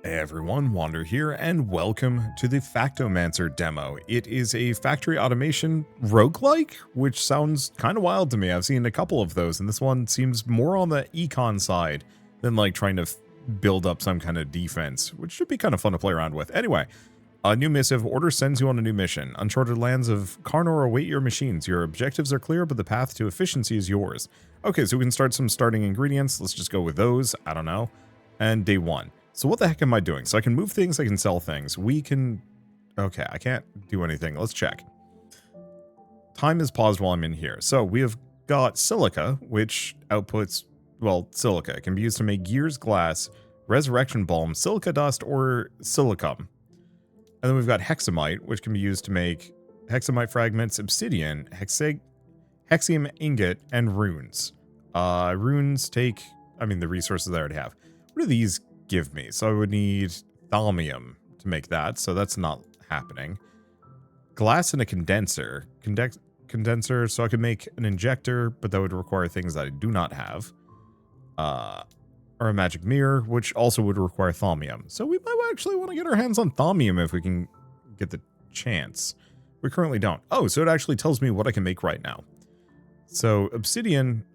Hey everyone, Wander here, and welcome to the Factomancer demo. It is a factory automation roguelike, which sounds kind of wild to me. I've seen a couple of those, and this one seems more on the econ side than like trying to build up some kind of defense, which should be kind of fun to play around with. Anyway, a new missive. Order sends you on a new mission. Uncharted lands of Karnor await your machines. Your objectives are clear, but the path to efficiency is yours. Okay, so we can start some starting ingredients. Let's just go with those. I don't know. And day one. So what the heck am I doing? So I can move things, I can sell things. We can... Okay, I can't do anything. Let's check. Time is paused while I'm in here. So we have got silica, which outputs... Well, silica. It can be used to make gears, glass, resurrection balm, silica dust, or silicum. And then we've got hexamite, which can be used to make hexamite fragments, obsidian, hexium ingot, and runes. Runes take... I mean, the resources I already have. What do these give me? So I would need thaumium to make that, so that's not happening. Glass and a condenser. Condenser, so I could make an injector, but that would require things that I do not have. Or a magic mirror, which also would require thaumium. So we might actually want to get our hands on thaumium if we can get the chance. We currently don't. Oh, so it actually tells me what I can make right now. So obsidian...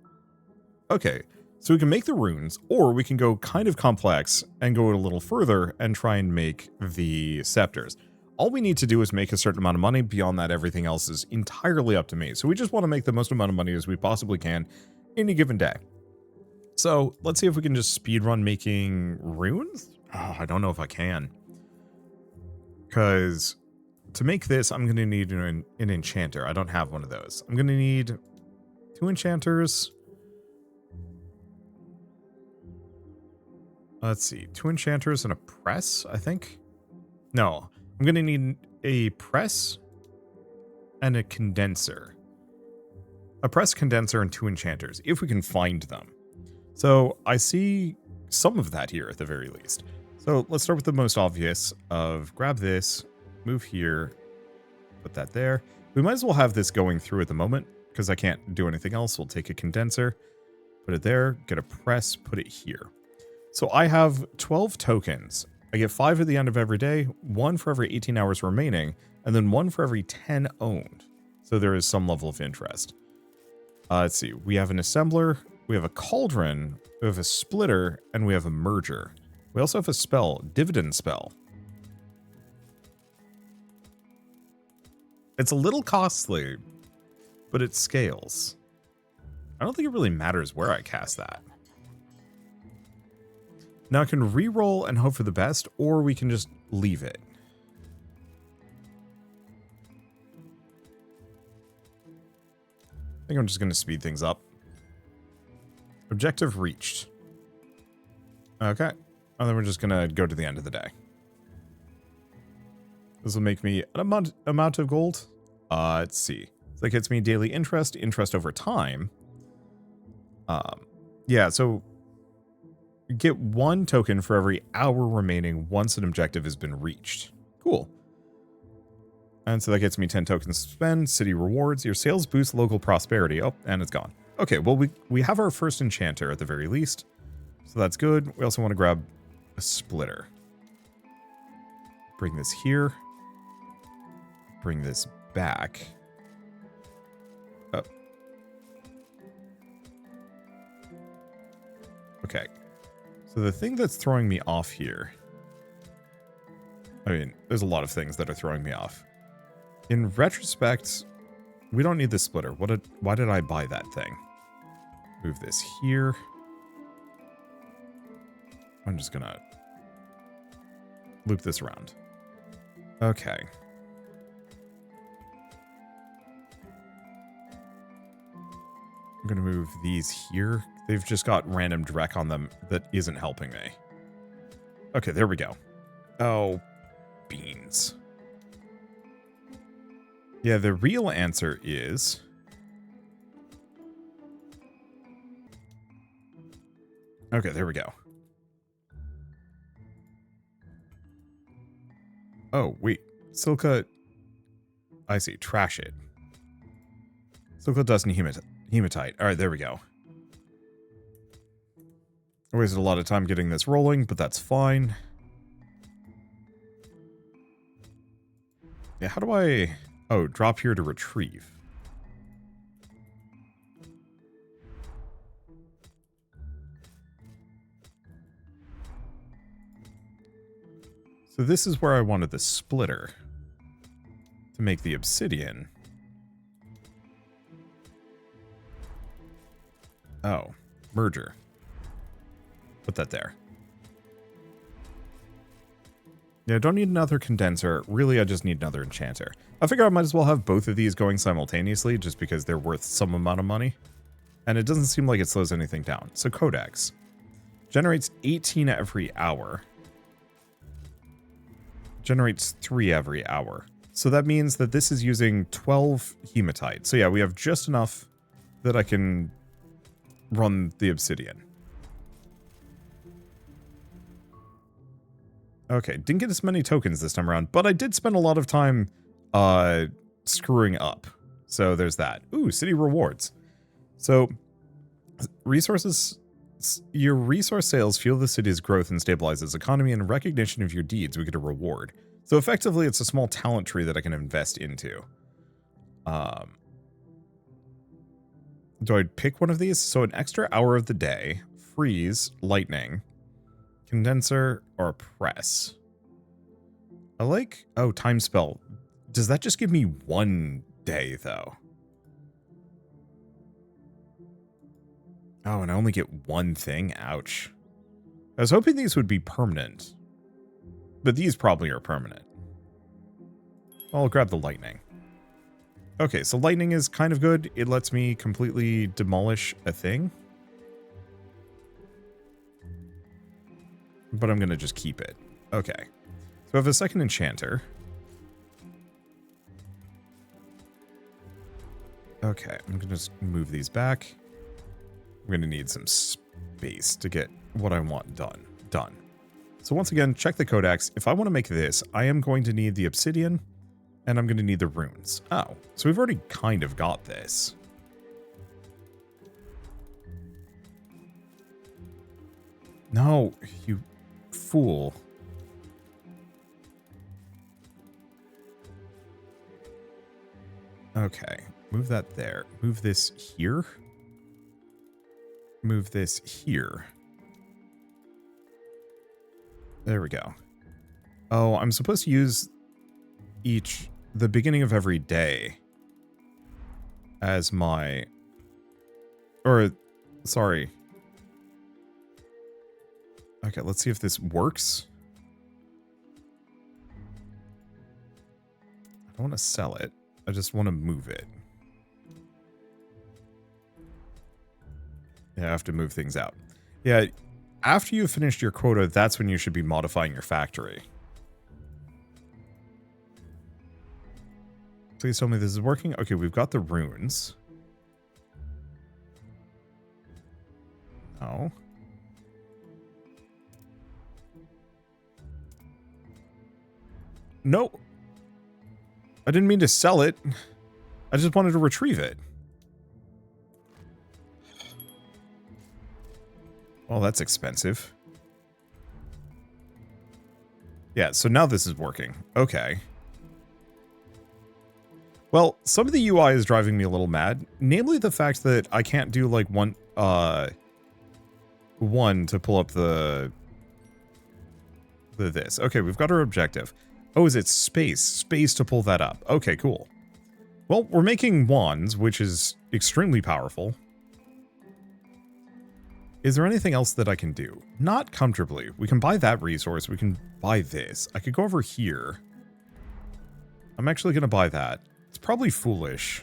Okay. So we can make the runes, or we can go kind of complex and go a little further and try and make the scepters. All we need to do is make a certain amount of money. Beyond that, everything else is entirely up to me. So we just want to make the most amount of money as we possibly can in a given day. So let's see if we can just speedrun making runes. Oh, I don't know if I can. Because to make this, I'm going to need an enchanter. I don't have one of those. I'm going to need 2 enchanters. Let's see, 2 enchanters and a press, I think? No, I'm going to need a press and a condenser. A press, condenser, and 2 enchanters, if we can find them. So I see some of that here at the very least. So let's start with the most obvious of grab this, move here, put that there. We might as well have this going through at the moment because I can't do anything else. We'll take a condenser, put it there, get a press, put it here. So I have 12 tokens. I get 5 at the end of every day, 1 for every 18 hours remaining, and then 1 for every 10 owned. So there is some level of interest. Let's see. We have an assembler, we have a cauldron, we have a splitter, and we have a merger. We also have a spell, dividend spell. It's a little costly, but it scales. I don't think it really matters where I cast that. Now I can re-roll and hope for the best, or we can just leave it. I think I'm just going to speed things up. Objective reached. Okay. And then we're just going to go to the end of the day. This will make me an amount of gold. Let's see. So that gets me daily interest over time. Yeah, so... get 1 token for every hour remaining once an objective has been reached. Cool. And so that gets me 10 tokens to spend. City rewards. Your sales boost local prosperity. Oh, and it's gone. Okay, well, we have our first enchanter at the very least. So that's good. We also want to grab a splitter. Bring this here. Bring this back. Oh. Okay. So the thing that's throwing me off here... I mean, there's a lot of things that are throwing me off. In retrospect, we don't need the splitter. Why did I buy that thing? Move this here. I'm just gonna loop this around. Okay. I'm gonna move these here. They've just got random dreck on them that isn't helping me. Okay, there we go. Oh, beans. Yeah, the real answer is... Okay, there we go. Oh, wait. Silica... I see. Trash it. Silica dust and hematite. Alright, there we go. I wasted a lot of time getting this rolling, but that's fine. Yeah, how do I... Oh, drop here to retrieve. So this is where I wanted the splitter to make the obsidian. Oh, merger. Put that there. Yeah, I don't need another condenser. Really, I just need another enchanter. I figure I might as well have both of these going simultaneously just because they're worth some amount of money. And it doesn't seem like it slows anything down. So codex generates 18 every hour. Generates 3 every hour. So that means that this is using 12 hematite. So yeah, we have just enough that I can run the obsidian. Okay, didn't get as many tokens this time around, but I did spend a lot of time screwing up. So there's that. Ooh, city rewards. So resources, your resource sales fuel the city's growth and stabilize its economy. In recognition of your deeds, we get a reward. So effectively, it's a small talent tree that I can invest into. Do I pick one of these? So an extra hour of the day, freeze, lightning, condenser, or press. I like, oh, time spell. Does that just give me 1 day, though? Oh, and I only get 1 thing? Ouch. I was hoping these would be permanent. But these probably are permanent. I'll grab the lightning. Okay, so lightning is kind of good. It lets me completely demolish a thing. But I'm going to just keep it. Okay. So I have a second enchanter. Okay, I'm going to just move these back. I'm going to need some space to get what I want done. Done. So once again, check the codex. If I want to make this, I am going to need the obsidian, and I'm going to need the runes. Oh, so we've already kind of got this. No, you fool. Okay, move that there. Move this here. Move this here. There we go. Oh, I'm supposed to use the beginning of every day as my, or, sorry. Okay, let's see if this works. I don't want to sell it. I just want to move it. Yeah, I have to move things out. Yeah, after you've finished your quota, that's when you should be modifying your factory. Please tell me this is working. Okay, we've got the runes. No. No. I didn't mean to sell it. I just wanted to retrieve it. Well, that's expensive. Yeah, so now this is working. Okay. Well, some of the UI is driving me a little mad. Namely the fact that I can't do like one to pull up the this. Okay, we've got our objective. Oh, is it space? Space to pull that up. Okay, cool. Well, we're making wands, which is extremely powerful. Is there anything else that I can do? Not comfortably. We can buy that resource. We can buy this. I could go over here. I'm actually going to buy that. It's probably foolish.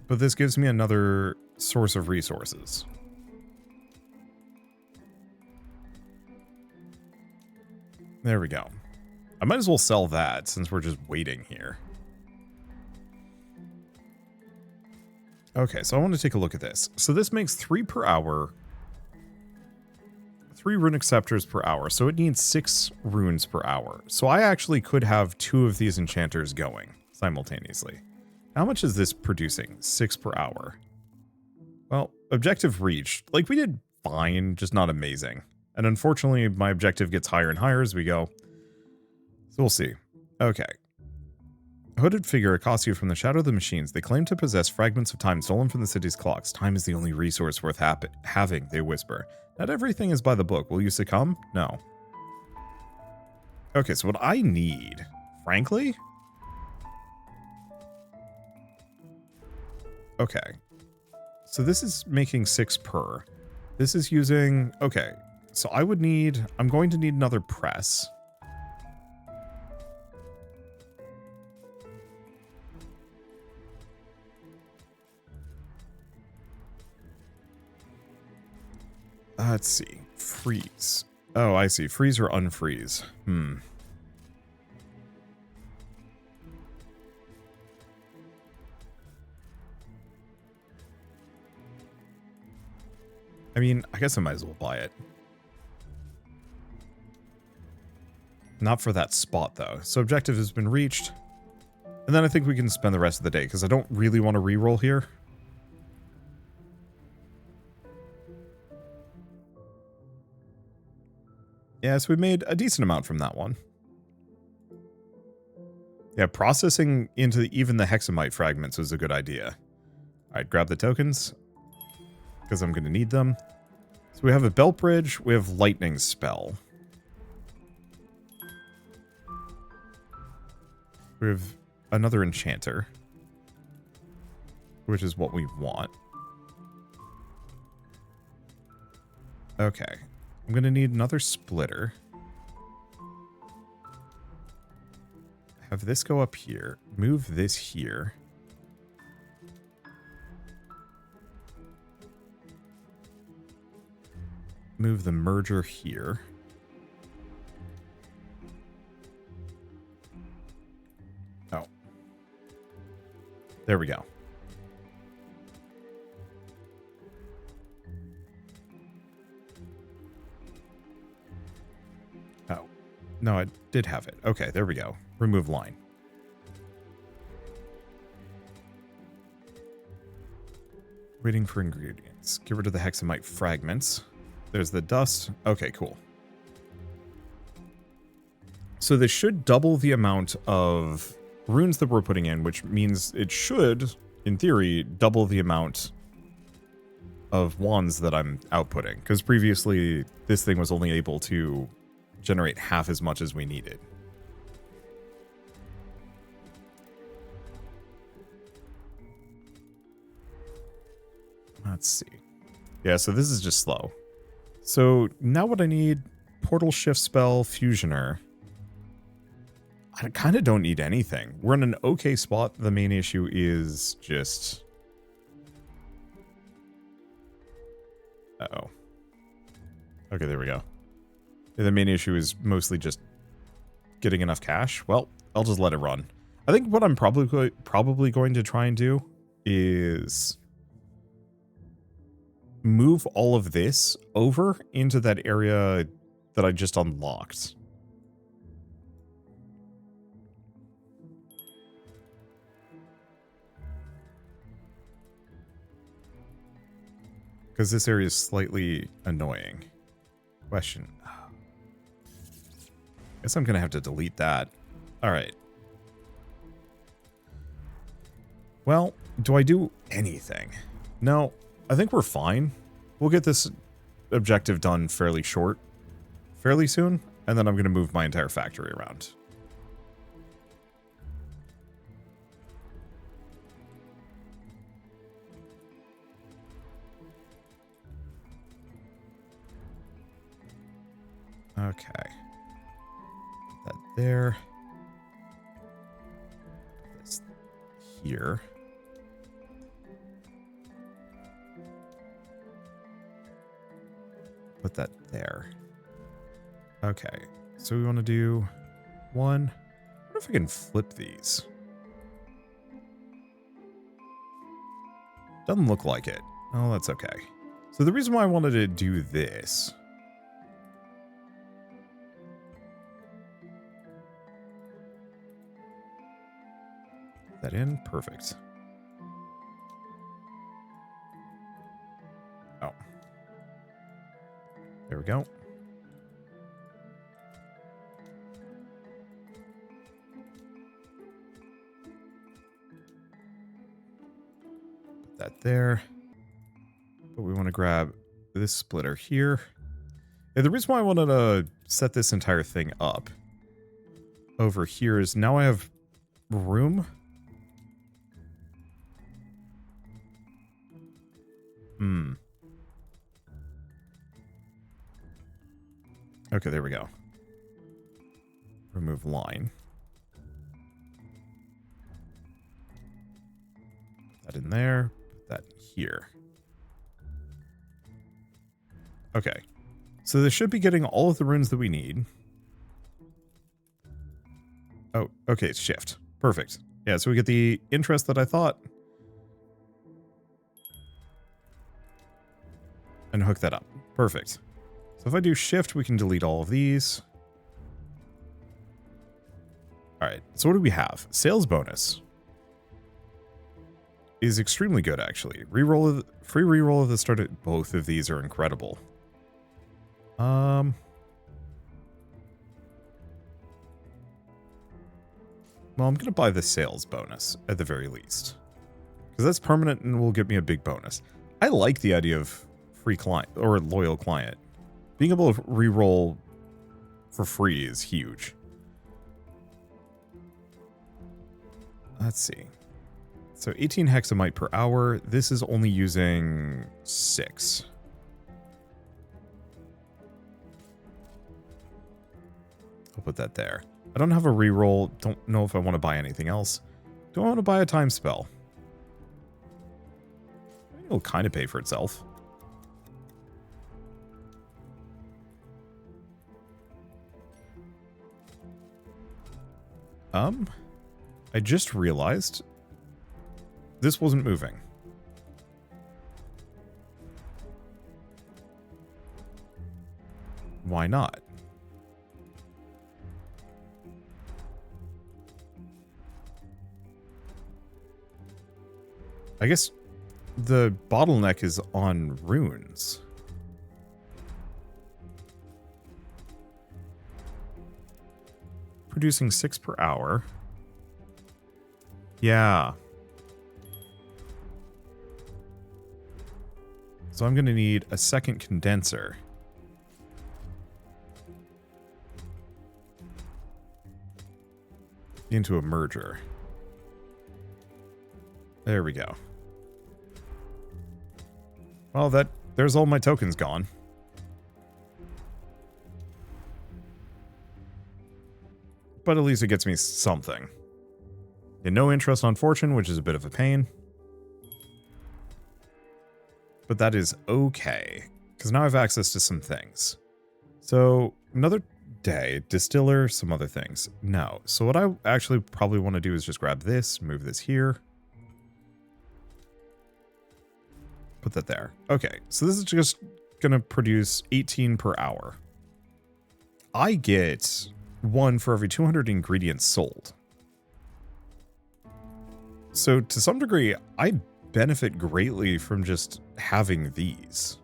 But this gives me another source of resources. There we go. I might as well sell that since we're just waiting here. Okay, so I want to take a look at this. So this makes 3 per hour. 3 runic scepters per hour. So it needs 6 runes per hour. So I actually could have 2 of these enchanters going simultaneously. How much is this producing? 6 per hour. Well, objective reached. Like, we did fine, just not amazing. And unfortunately, my objective gets higher and higher as we go. we'll see. Okay. A hooded figure accosts you from the shadow of the machines. They claim to possess fragments of time stolen from the city's clocks. Time is the only resource worth having, they whisper. Not everything is by the book. Will you succumb? No. Okay, so what I need, frankly... Okay. So this is making 6 per. This is using... Okay. So I would need... I'm going to need another press. Let's see. Freeze. Oh, I see. Freeze or unfreeze. I mean, I guess I might as well buy it. Not for that spot, though. So objective has been reached. And then I think we can spend the rest of the day, because I don't really want to reroll here. Yeah, so we made a decent amount from that one. Yeah, processing into even the hexamite fragments was a good idea. Alright, grab the tokens, because I'm going to need them. So we have a belt bridge, we have lightning spell. We have another enchanter, which is what we want. Okay. I'm going to need another splitter. Have this go up here. Move this here. Move the merger here. Oh. There we go. Oh. No, I did have it. Okay, there we go. Remove line. Waiting for ingredients. Get rid of the hexamite fragments. There's the dust. Okay, cool. So this should double the amount of runes that we're putting in, which means it should, in theory, double the amount of wands that I'm outputting. Because previously, this thing was only able to generate half as much as we needed. Let's see. Yeah, so this is just slow. So now what I need, portal shift spell, fusioner. I kind of don't need anything. We're in an okay spot. The main issue is just... Uh-oh. Okay, there we go. The main issue is mostly just getting enough cash. Well, I'll just let it run. I think what I'm probably going to try and do is move all of this over into that area that I just unlocked. Because this area is slightly annoying. Question. Guess I'm going to have to delete that. Alright. Well, do I do anything? No, I think we're fine. We'll get this objective done fairly soon, and then I'm going to move my entire factory around. Okay. That there. This here. Put that there. Okay. So we want to do one. I wonder if I can flip these. Doesn't look like it. Oh, that's okay. So the reason why I wanted to do this... that in? Perfect. Oh. There we go. there. But we want to grab this splitter here. And the reason why I wanted to set this entire thing up over here is now I have room. Okay, there we go. Remove line. Put that in there. Put that here. Okay. So this should be getting all of the runes that we need. Oh, okay, it's shift. Perfect. Yeah, so we get the interest that I thought. And hook that up. Perfect. So if I do shift, we can delete all of these. Alright, so what do we have? Sales bonus is extremely good, actually. Free reroll of the start at both of these are incredible. Well, I'm going to buy the sales bonus at the very least. Because that's permanent and will give me a big bonus. I like the idea of free client or loyal client. Being able to reroll for free is huge. Let's see. So 18 hexamite per hour. This is only using 6. I'll put that there. I don't have a reroll. Don't know if I want to buy anything else. Do I want to buy a time spell? It'll kind of pay for itself. I just realized this wasn't moving. Why not? I guess the bottleneck is on runes. Producing 6 per hour. Yeah. So I'm going to need a second condenser. Into a merger. There we go. Well, there's all my tokens gone. But at least it gets me something. And no interest on fortune, which is a bit of a pain. But that is okay. Because now I have access to some things. So, another day, distiller, some other things. No. So what I actually probably want to do is just grab this, move this here. Put that there. Okay, so this is just going to produce 18 per hour. I get 1 for every 200 ingredients sold. So to some degree, I benefit greatly from just having these.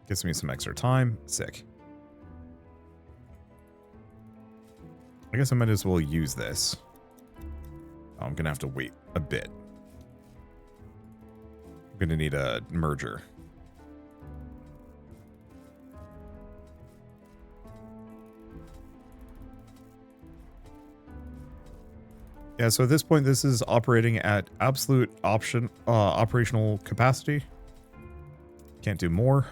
Gives me some extra time. Sick. I guess I might as well use this. Oh, I'm going to have to wait a bit. I'm going to need a merger. Yeah, so at this point, this is operating at absolute operational capacity. Can't do more.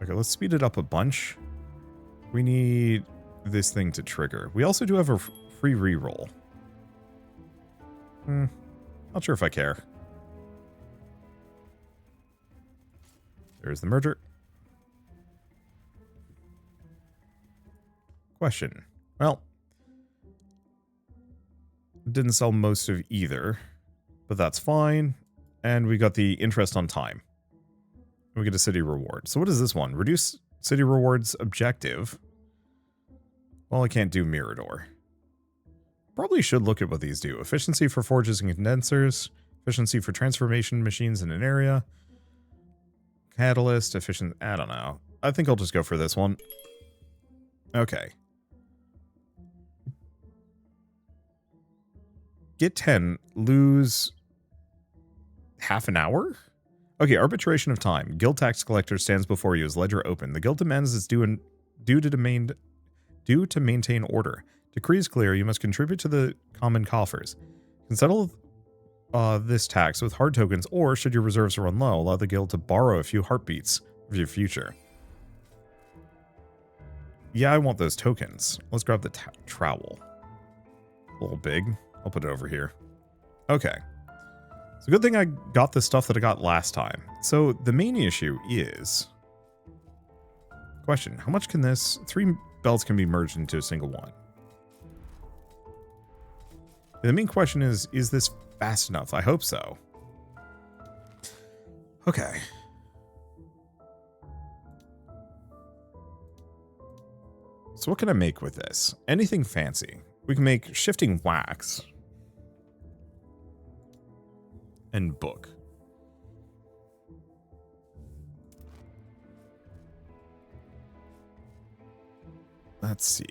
Okay, let's speed it up a bunch. We need this thing to trigger. We also do have a free reroll. Not sure if I care. There's the merger. Question. Well, didn't sell most of either, but that's fine. And we got the interest on time. We get a city reward. So what is this one? Reduce city rewards objective. Well, I can't do Mirador. Probably should look at what these do. Efficiency for forges and condensers. Efficiency for transformation machines in an area. Catalyst, efficient... I don't know. I think I'll just go for this one. Okay. get 10, lose half an hour? Okay, arbitration of time. Guild tax collector stands before you as ledger open. The guild demands is due to maintain order. Decree is clear. You must contribute to the common coffers. You can settle this tax with hard tokens, or should your reserves run low, allow the guild to borrow a few heartbeats of your future. Yeah, I want those tokens. Let's grab the trowel. A little big. I'll put it over here. Okay. It's a good thing I got the stuff that I got last time. So the main issue is... Question, how much can this... 3 bells can be merged into a single one. The main question is this fast enough? I hope so. Okay. So what can I make with this? Anything fancy. We can make shifting wax. And book. Let's see.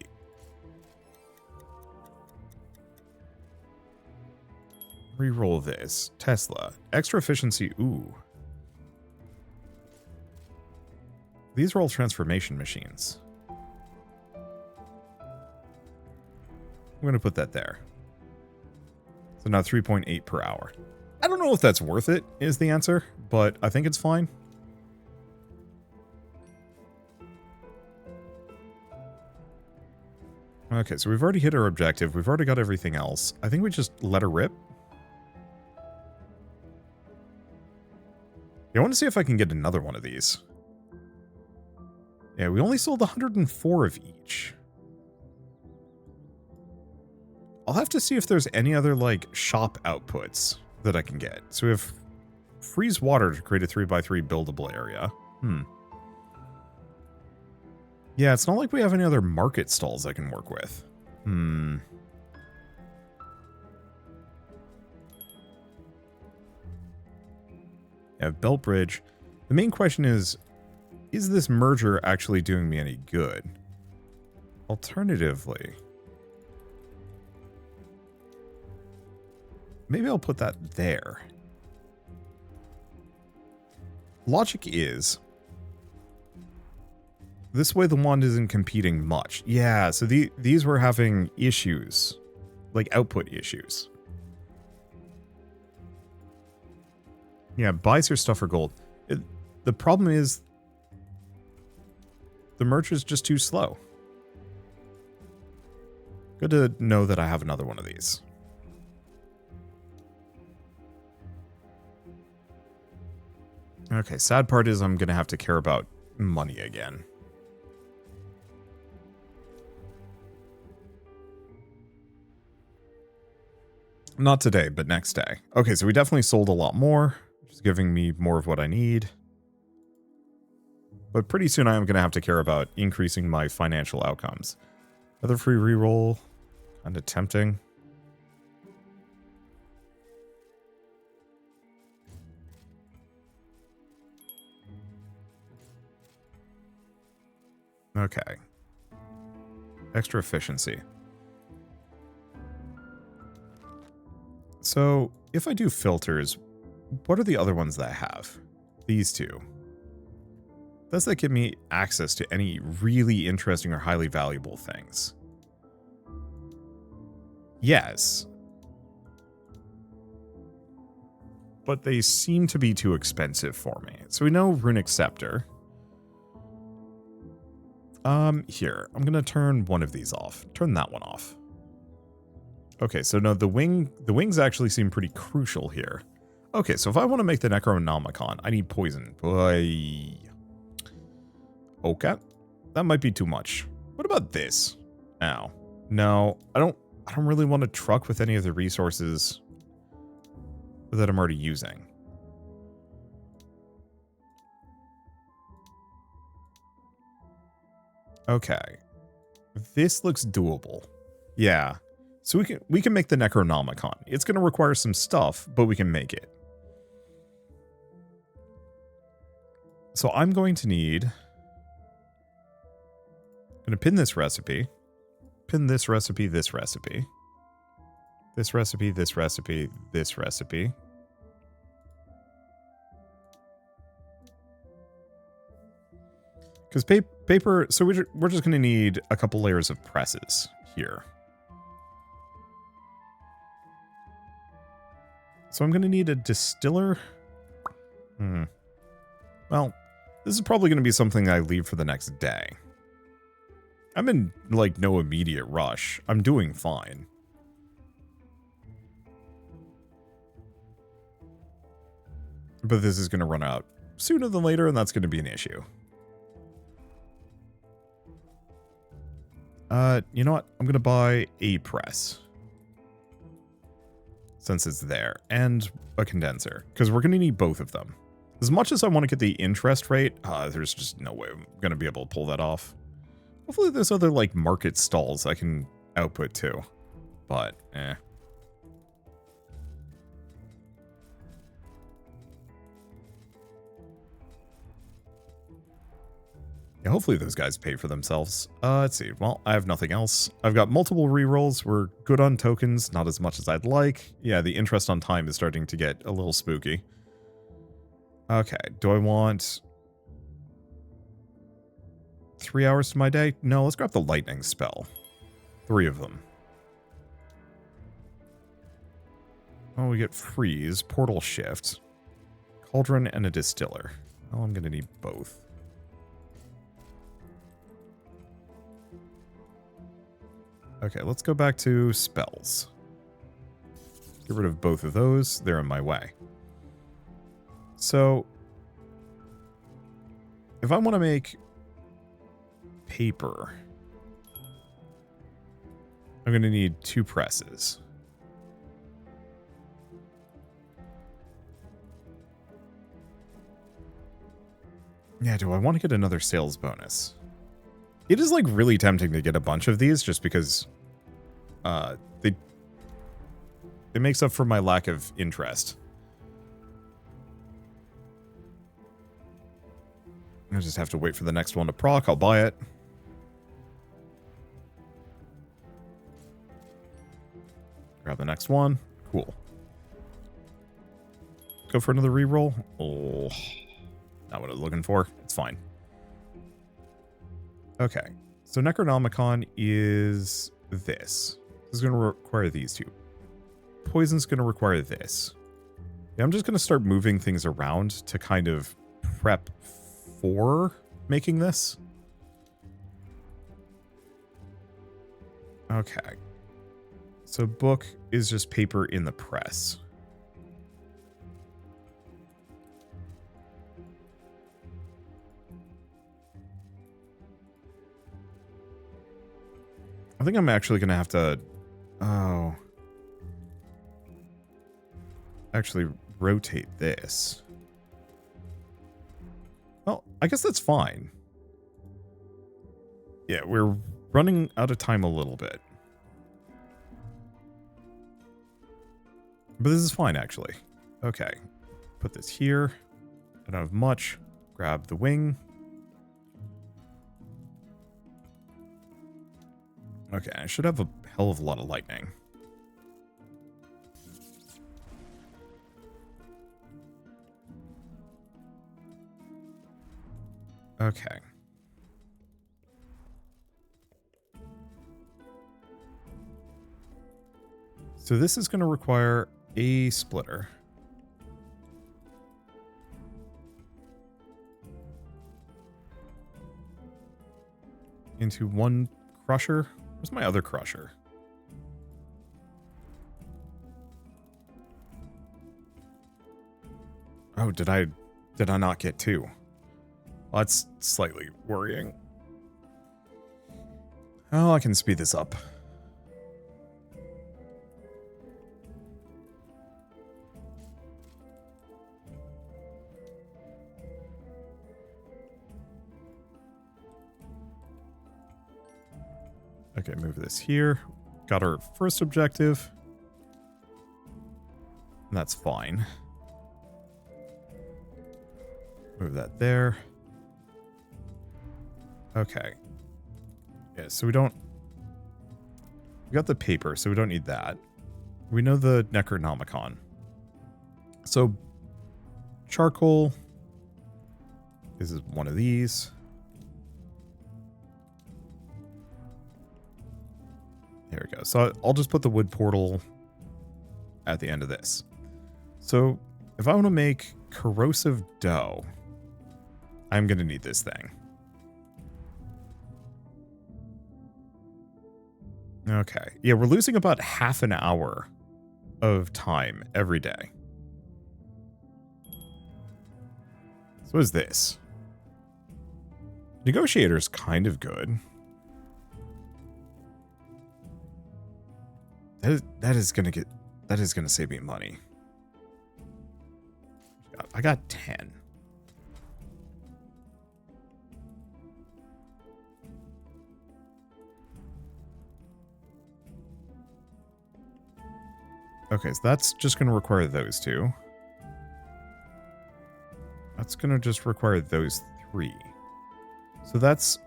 Reroll this. Tesla. Extra efficiency. Ooh. These are all transformation machines. I'm going to put that there. So now 3.8 per hour. I don't know if that's worth it, is the answer, but I think it's fine. Okay, so we've already hit our objective. We've already got everything else. I think we just let her rip. I want to see if I can get another one of these. Yeah, we only sold 104 of each. I'll have to see if there's any other, like, shop outputs that I can get. So we have freeze water to create a 3x3 buildable area. Yeah, it's not like we have any other market stalls I can work with. Yeah, belt bridge. The main question is this merger actually doing me any good? Alternatively, maybe I'll put that there. Logic is, this way the wand isn't competing much. Yeah, so these were having issues, like output issues. Yeah, buys your stuff for gold. The problem is the merch is just too slow. Good to know that I have another one of these. Okay, sad part is I'm going to have to care about money again. Not today, but next day. Okay, so we definitely sold a lot more, which is giving me more of what I need. But pretty soon I am going to have to care about increasing my financial outcomes. Another free reroll. Kind of tempting. Okay. Extra efficiency. So, if I do filters, what are the other ones that I have? These two. Does that give me access to any really interesting or highly valuable things? Yes. But they seem to be too expensive for me. So we know Runic Scepter. Here, I'm gonna turn one of these off. Turn that one off. Okay, so no, the wings actually seem pretty crucial here. Okay, so if I want to make the Necronomicon, I need poison. Boy. Okay. That might be too much. What about this? Ow. No, I don't really want to truck with any of the resources that I'm already using. Okay. This looks doable. Yeah. So we can make the Necronomicon. It's going to require some stuff, but we can make it. So I'm going to need... I'm going to pin this recipe. Pin this recipe, this recipe. This recipe, this recipe, this recipe. Because paper, so we're just going to need a couple layers of presses here. So I'm going to need a distiller. Well, this is probably going to be something I leave for the next day. I'm in, like, no immediate rush. I'm doing fine. But this is going to run out sooner than later, and that's going to be an issue. You know what? I'm going to buy a press. Since it's there. And a condenser. Because we're going to need both of them. As much as I want to get the interest rate, there's just no way I'm going to be able to pull that off. Hopefully there's other, like, market stalls I can output to. But, eh. Yeah, hopefully those guys pay for themselves. Let's see. Well, I have nothing else. I've got multiple rerolls. We're good on tokens, not as much as I'd like. Yeah, the interest on time is starting to get a little spooky. Okay, do I want 3 hours to my day? No, let's grab the lightning spell. 3 of them. Oh, we get freeze, portal shift, cauldron, and a distiller. Oh, I'm going to need both. Okay, let's go back to spells. Get rid of both of those. They're in my way. So, if I want to make paper, I'm going to need 2 presses. Yeah, do I want to get another sales bonus? It is, like, really tempting to get a bunch of these just because it makes up for my lack of interest. I just have to wait for the next one to proc. I'll buy it. Grab the next one. Cool. Go for another reroll. Oh, not what I was looking for. It's fine. Okay. So Necronomicon is this. This is going to require these 2. Poison's going to require this. Yeah, I'm just going to start moving things around to kind of prep for making this. Okay. So book is just paper in the press. I think I'm actually going to have to... Oh. Actually rotate this. Well, I guess that's fine. Yeah, we're running out of time a little bit. But this is fine, actually. Okay. Put this here. I don't have much. Grab the wing. Okay, I should have a hell of a lot of lightning. Okay. So this is going to require a splitter. Into one crusher. Where's my other crusher? Oh, did I not get 2? Well, that's slightly worrying. Oh, I can speed this up. Okay, move this here. Got our first objective. And that's fine. Move that there. Okay. Yeah, so we got the paper, so we don't need that. We know the Necronomicon. So, charcoal. This is one of these. There we go. So I'll just put the wood portal at the end of this. So if I want to make corrosive dough, I'm going to need this thing. Okay. Yeah, we're losing about half an hour of time every day. So what is this? Negotiator's kind of good. That is gonna save me money. I got 10. Okay, so that's just gonna require those two. That's gonna just require those 3. So that's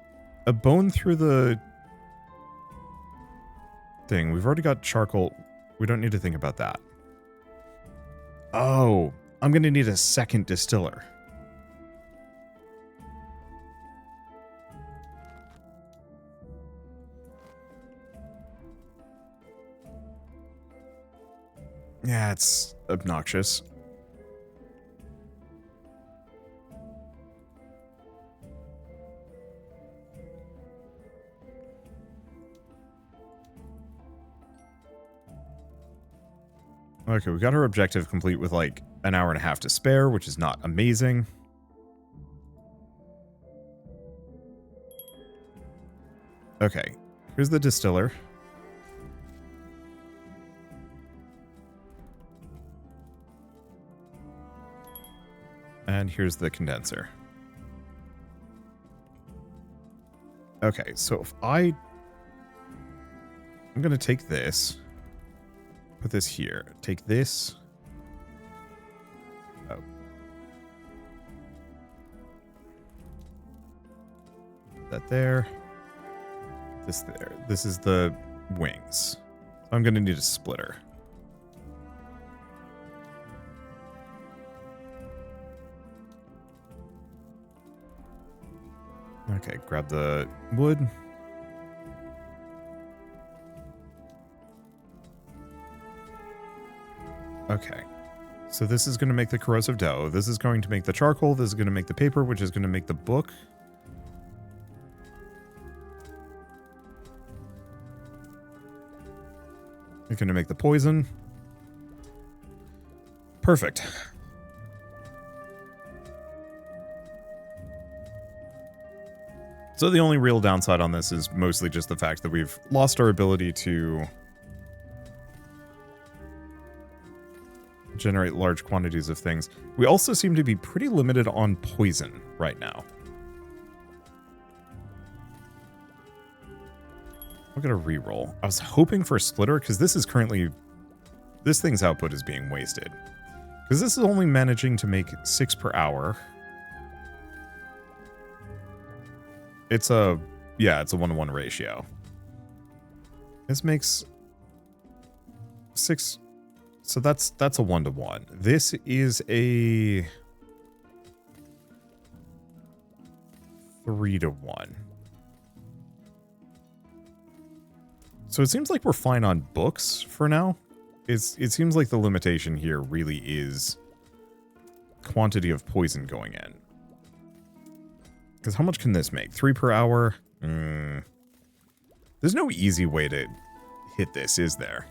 a bone through the thing. We've already got charcoal. We don't need to think about that. Oh, I'm going to need a second distiller. Yeah, it's obnoxious. Okay, we got our objective complete with like an hour and a half to spare, which is not amazing. Okay, here's the distiller. And here's the condenser. Okay, so if I'm going to take this, put this here, take this. Oh. That there. This there. This is the wings. I'm going to need a splitter. Okay, grab the wood. Okay, so this is going to make the corrosive dough. This is going to make the charcoal. This is going to make the paper, which is going to make the book. It's going to make the poison. Perfect. So the only real downside on this is mostly just the fact that we've lost our ability to generate large quantities of things. We also seem to be pretty limited on poison right now. I'll get a reroll. I was hoping for a splitter because this is currently... This thing's output is being wasted. Because this is only managing to make 6 per hour. It's a... Yeah, it's a 1-to-1 ratio. This makes 6... So that's a 1-to-1. This is a 3-to-1. So it seems like we're fine on books for now. It seems like the limitation here really is quantity of poison going in. Because how much can this make? 3 per hour? There's no easy way to hit this, is there?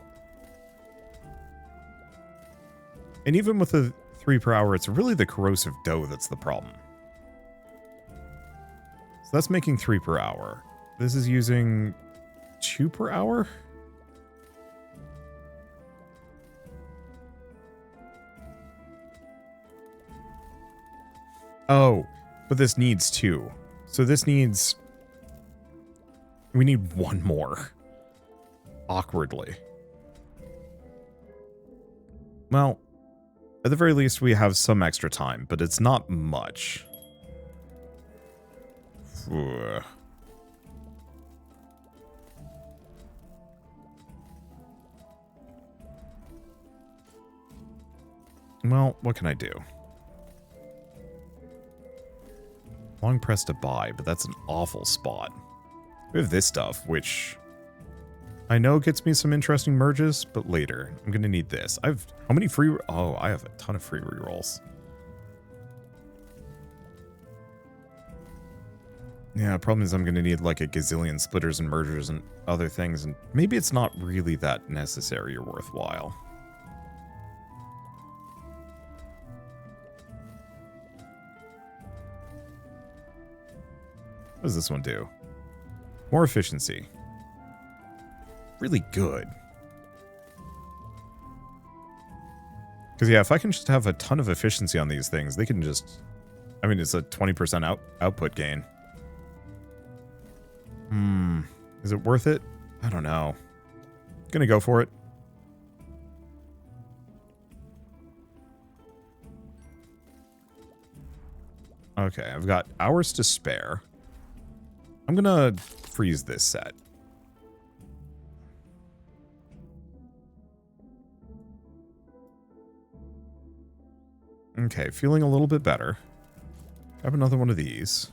And even with the 3 per hour, it's really the corrosive dough that's the problem. So that's making 3 per hour. This is using 2 per hour? Oh, but this needs 2. So this needs... We need 1 more. Awkwardly. Well... At the very least, we have some extra time, but it's not much. Ugh. Well, what can I do? Long press to buy, but that's an awful spot. We have this stuff, which I know gets me some interesting merges, but later. I'm going to need this. How many free... Oh, I have a ton of free rerolls. Yeah, problem is I'm going to need like a gazillion splitters and mergers and other things, and maybe it's not really that necessary or worthwhile. What does this one do? More efficiency. Really good. Because, yeah, if I can just have a ton of efficiency on these things, they can just... I mean, it's a 20% output gain. Is it worth it? I don't know. Gonna go for it. Okay, I've got hours to spare. I'm gonna freeze this set. Okay, feeling a little bit better. Grab another one of these.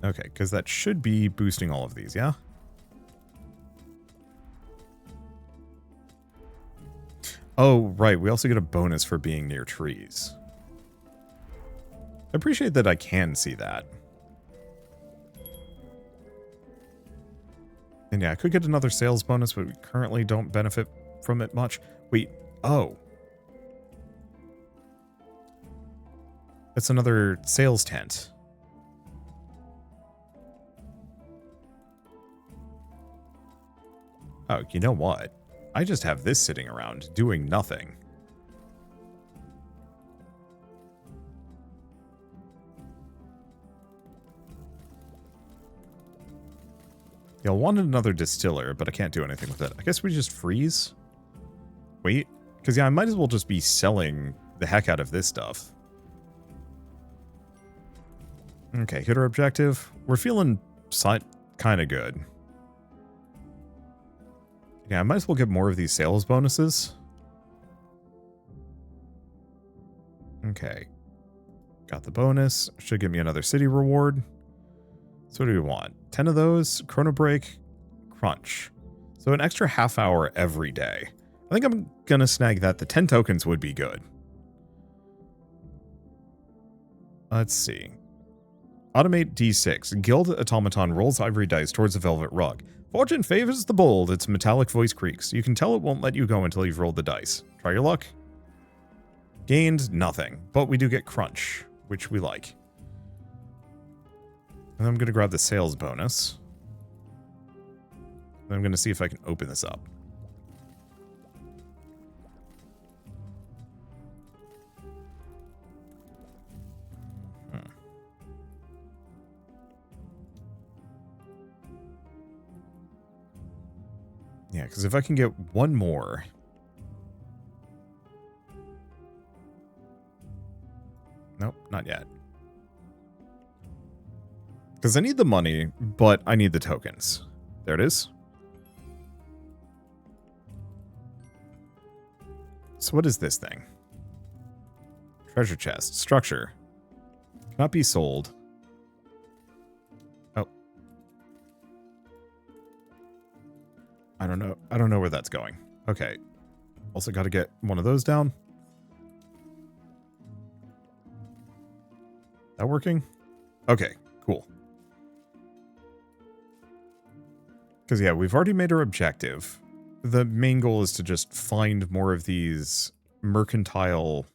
Okay, because that should be boosting all of these, yeah? Oh, right, we also get a bonus for being near trees. I appreciate that I can see that. And yeah, I could get another sales bonus, but we currently don't benefit from it much. Wait, oh. It's another sales tent. Oh, you know what? I just have this sitting around, doing nothing. Yeah, I wanted another distiller, but I can't do anything with it. I guess we just freeze? Wait, because yeah, I might as well just be selling the heck out of this stuff. Okay, hit our objective. We're feeling kind of good. Yeah, I might as well get more of these sales bonuses. Okay. Got the bonus. Should give me another city reward. So what do we want? 10 of those. Chrono break. Crunch. So an extra half hour every day. I think I'm going to snag that. The 10 tokens would be good. Let's see. Automate D6. Guild automaton rolls ivory dice towards a velvet rug. Fortune favors the bold. Its metallic voice creaks. You can tell it won't let you go until you've rolled the dice. Try your luck. Gained nothing, but we do get crunch, which we like. And I'm going to grab the sales bonus. And I'm going to see if I can open this up. Yeah, because if I can get one more... Nope, not yet. Because I need the money, but I need the tokens. There it is. So what is this thing? Treasure chest. Structure. Cannot be sold. Oh. I don't know. I don't know where that's going. Okay. Also got to get one of those down. That working? Okay, cool. Because, yeah, we've already made our objective. The main goal is to just find more of these mercantile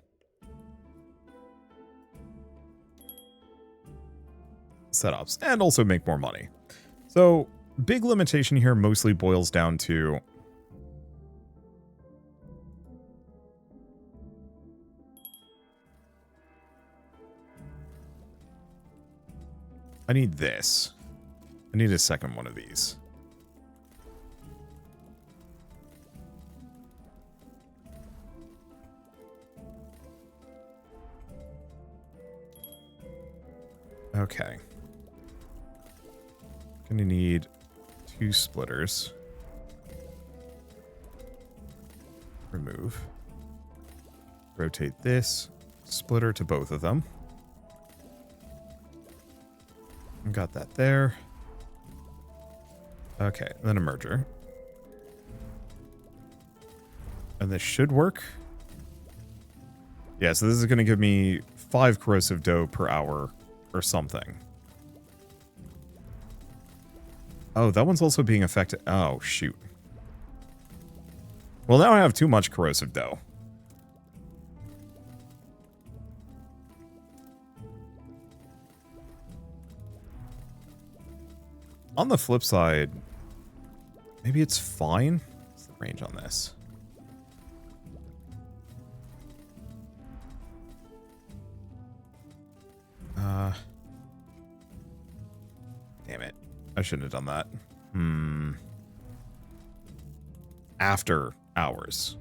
setups and also make more money. So, big limitation here mostly boils down to I need this. I need a second one of these. Okay. Gonna need 2 splitters. Remove. Rotate this splitter to both of them. Got that there. Okay, then a merger. And this should work. Yeah, so this is going to give me 5 corrosive dough per hour or something. Oh, that one's also being affected. Oh, shoot. Well, now I have too much corrosive dough. On the flip side, maybe it's fine. What's the range on this? Damn it. I shouldn't have done that. After hours.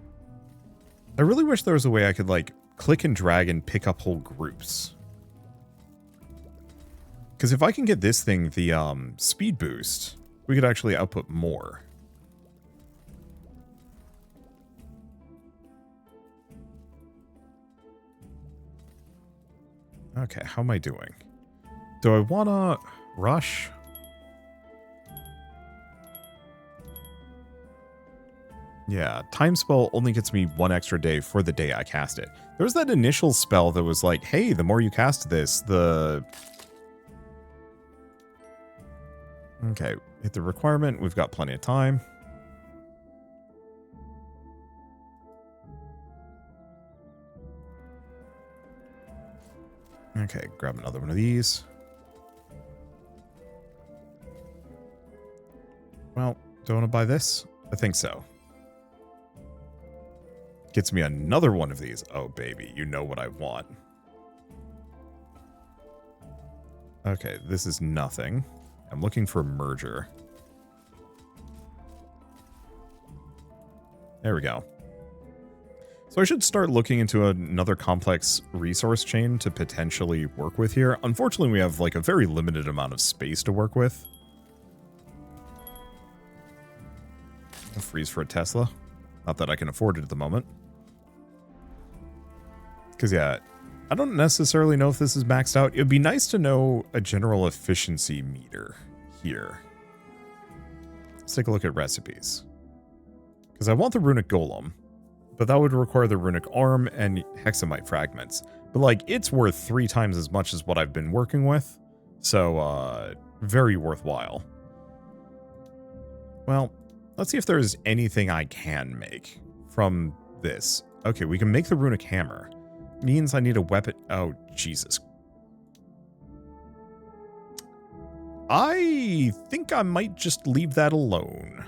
I really wish there was a way I could, like, click and drag and pick up whole groups. Because if I can get this thing the speed boost, we could actually output more. Okay, how am I doing? Do I want to rush? Yeah, time spell only gets me 1 extra day for the day I cast it. There was that initial spell that was like, hey, the more you cast this, the... Okay, hit the requirement. We've got plenty of time. Okay, grab another one of these. Well, do I want to buy this? I think so. Gets me another one of these. Oh, baby, you know what I want. Okay, this is nothing. I'm looking for a merger. There we go. So I should start looking into another complex resource chain to potentially work with here. Unfortunately, we have like a very limited amount of space to work with. I'll freeze for a Tesla. Not that I can afford it at the moment. Because, yeah, I don't necessarily know if this is maxed out. It would be nice to know a general efficiency meter here. Let's take a look at recipes. Because I want the runic golem, but that would require the runic arm and hexamite fragments. But, like, it's worth 3 times as much as what I've been working with. So, very worthwhile. Well, let's see if there's anything I can make from this. Okay, we can make the runic hammer. Means I need a weapon. Oh, Jesus. I think I might just leave that alone.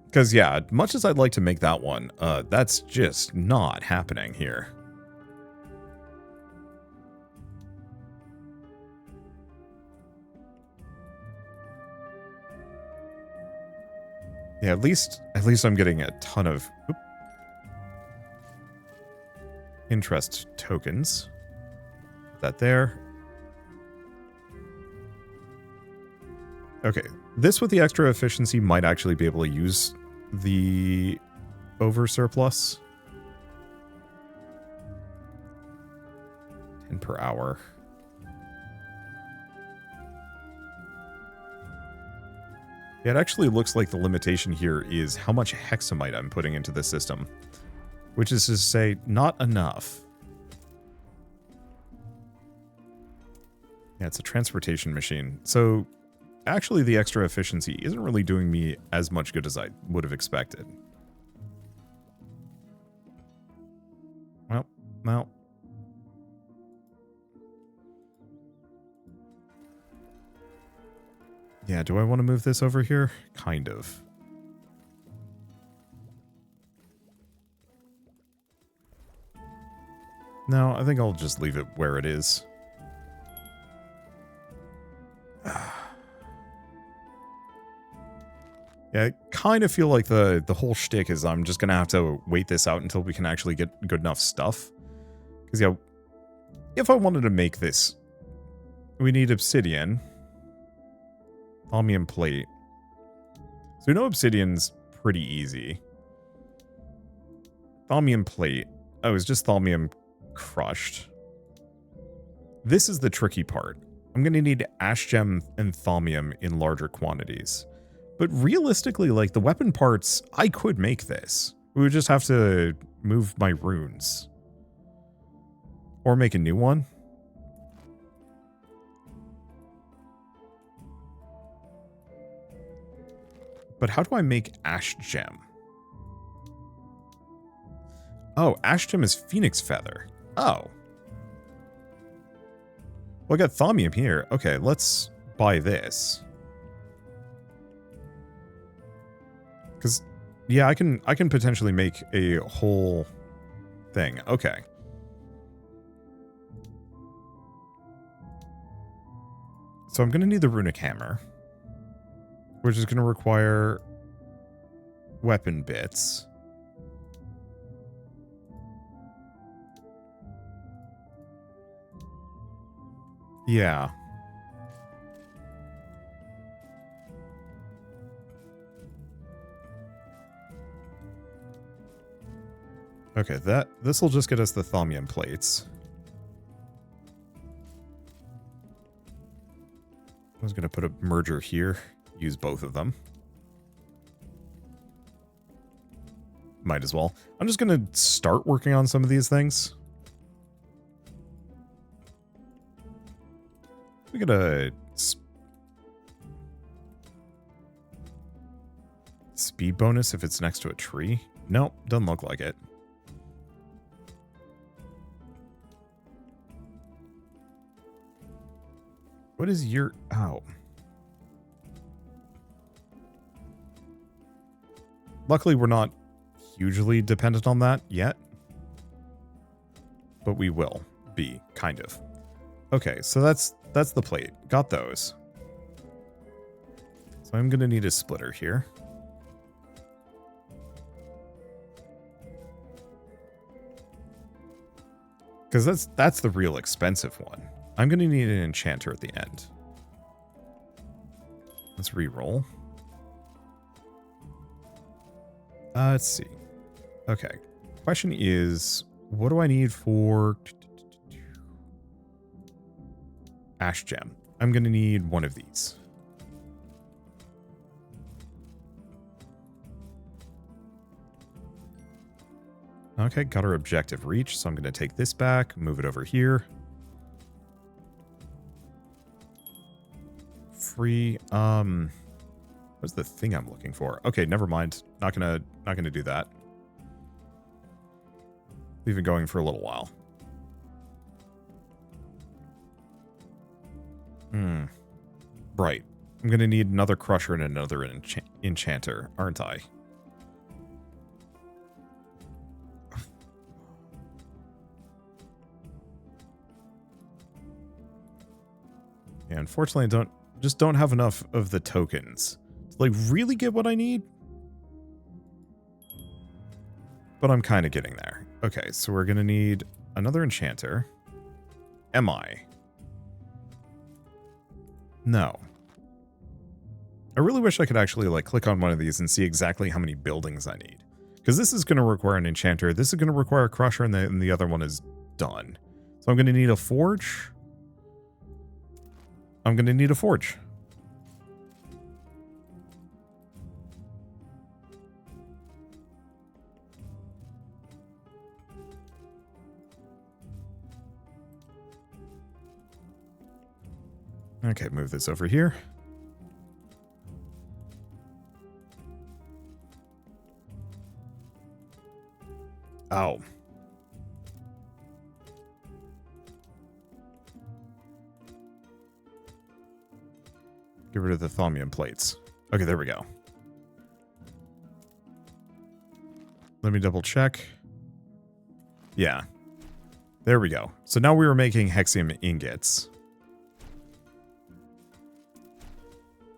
Because, yeah, much as I'd like to make that one, that's just not happening here. Yeah, at least I'm getting a ton of... interest tokens. Put that there. Okay, this with the extra efficiency might actually be able to use the over surplus. 10 per hour. Yeah, it actually looks like the limitation here is how much hexamite I'm putting into the system. Which is to say, not enough. Yeah, it's a transportation machine. So, actually the extra efficiency isn't really doing me as much good as I would have expected. Well. Yeah, do I want to move this over here? Kind of. No, I think I'll just leave it where it is. Yeah, I kind of feel like the whole shtick is I'm just going to have to wait this out until we can actually get good enough stuff. Because, yeah, if I wanted to make this, we need obsidian. Thaumium plate. So we know obsidian's pretty easy. Thaumium plate. Oh, it's just thaumium crushed. This is the tricky part. I'm going to need ash gem and thaumium in larger quantities. But realistically, like, the weapon parts, I could make this. We would just have to move my runes. Or make a new one. But how do I make ash gem? Oh, ash gem is phoenix feather. Oh. Well, I got thaumium here. Okay, let's buy this. Because, yeah, I can potentially make a whole thing. Okay. So I'm going to need the runic hammer, which is going to require weapon bits. Yeah. Okay, this will just get us the thaumium plates. I was going to put a merger here. Use both of them. Might as well. I'm just going to start working on some of these things. We got a speed bonus if it's next to a tree. Nope, doesn't look like it. What is your... Oh. Luckily, we're not hugely dependent on that yet. But we will be, kind of. Okay, so that's the plate. Got those. So I'm going to need a splitter here. Because that's the real expensive one. I'm going to need an enchanter at the end. Let's re-roll. Let's see. Okay. Question is, what do I need for ash gem? I'm going to need one of these. Okay, got our objective reach, so I'm going to take this back, move it over here. Free, what's the thing I'm looking for? Okay, never mind. Not gonna do that. Leave it going for a little while. Right. I'm gonna need another crusher and another enchanter, aren't I? Yeah, unfortunately, I just don't have enough of the tokens to, like, really get what I need. But I'm kind of getting there. Okay, so we're going to need another enchanter. Am I? No. I really wish I could actually, like, click on one of these and see exactly how many buildings I need. Because this is going to require an enchanter. This is going to require a crusher, and the other one is done. So I'm going to need a forge. I'm going to need a forge. Okay, move this over here. Oh. Get rid of the thaumium plates. Okay, there we go. Let me double check. Yeah. There we go. So now we were making hexium ingots.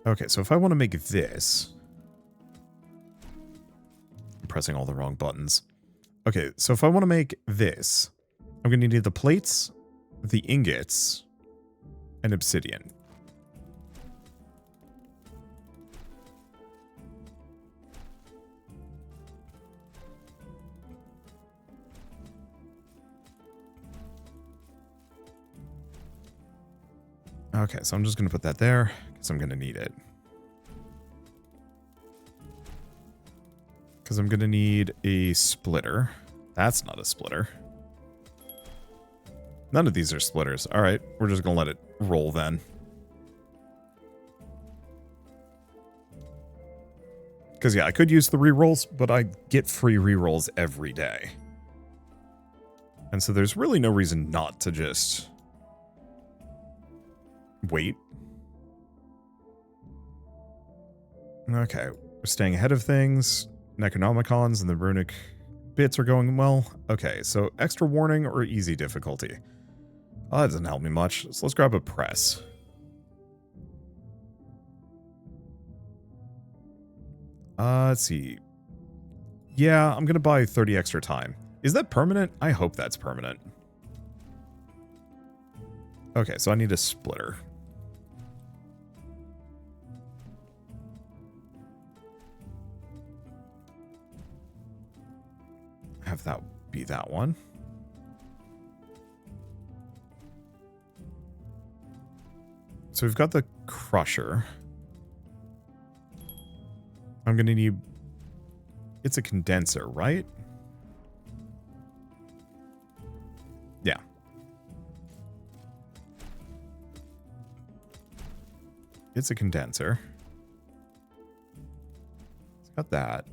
Okay, so if I want to make this... I'm pressing all the wrong buttons. Okay, so if I want to make this, I'm going to need the plates, the ingots, and obsidian. Okay, so I'm just going to put that there because I'm going to need it. Because I'm going to need a splitter. That's not a splitter. None of these are splitters. All right, we're just going to let it roll then. Because, yeah, I could use the rerolls, but I get free rerolls every day. And so there's really no reason not to just wait. Okay, we're staying ahead of things. Necronomicons and the runic bits are going well. Okay, so extra warning or easy difficulty. Oh, that doesn't help me much. So let's grab a press. Let's see. Yeah, I'm going to buy 30 extra time. Is that permanent? I hope that's permanent. Okay, so I need a splitter. Have that be that one. So we've got the crusher. I'm going to need... It's a condenser, right? Yeah. It's a condenser. It's got that.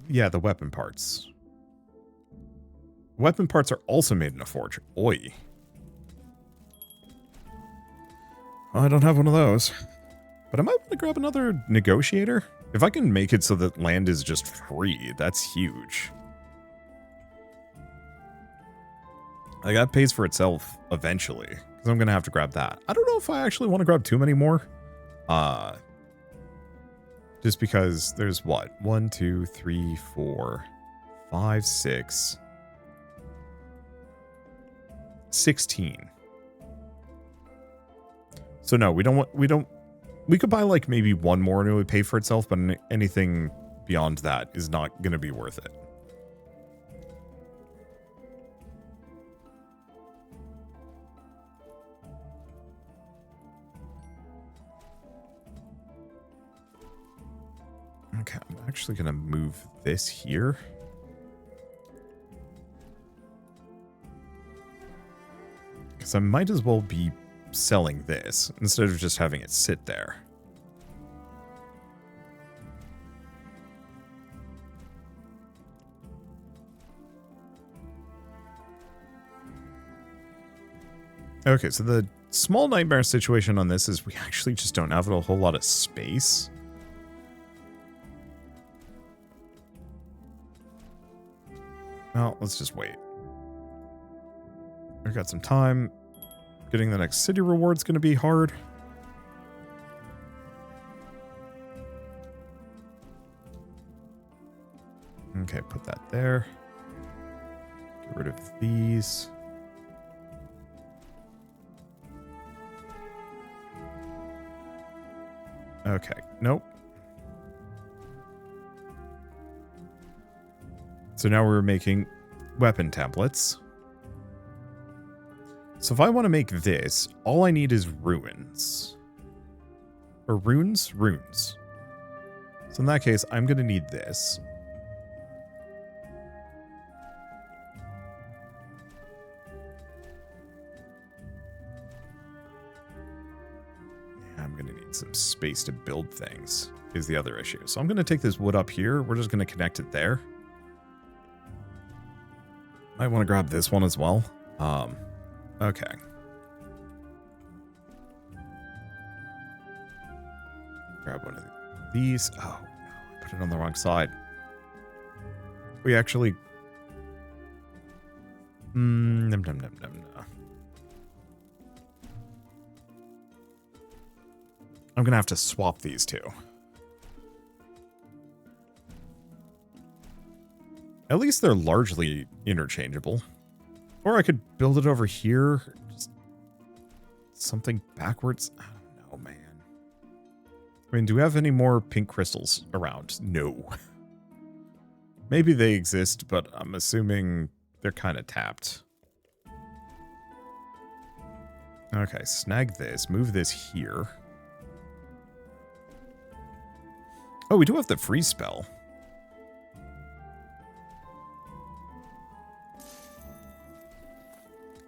Yeah, the weapon parts. Weapon parts are also made in a forge. Oi. Well, I don't have one of those. But I might want to grab another negotiator. If I can make it so that land is just free, that's huge. Like, that pays for itself eventually. Because I'm going to have to grab that. I don't know if I actually want to grab too many more. Just because there's what? 1, 2, 3, 4, 5, 6... 16. So no, we could buy like maybe one more and it would pay for itself, but anything beyond that is not going to be worth it. Okay, I'm actually going to move this here. Because I might as well be selling this instead of just having it sit there. Okay, so the small nightmare situation on this is we actually just don't have a whole lot of space. Well, let's just wait. We've got some time. Getting the next city reward's going to be hard. Okay, put that there. Get rid of these. Okay, nope. So now we're making weapon templates. So if I want to make this, all I need is ruins. Or runes? Runes. So in that case, I'm going to need this. Yeah, I'm going to need some space to build things, is the other issue. So I'm going to take this wood up here. We're just going to connect it there. I want to grab this one as well. Okay. Grab one of these. Oh, no, I put it on the wrong side. We actually... Nom, nom, nom, nom, nom. I'm going to have to swap these two. At least they're largely interchangeable. Or I could build it over here. Just something backwards. I don't know, man. I mean, do we have any more pink crystals around? No. Maybe they exist, but I'm assuming they're kind of tapped. Okay, snag this. Move this here. Oh, we do have the freeze spell.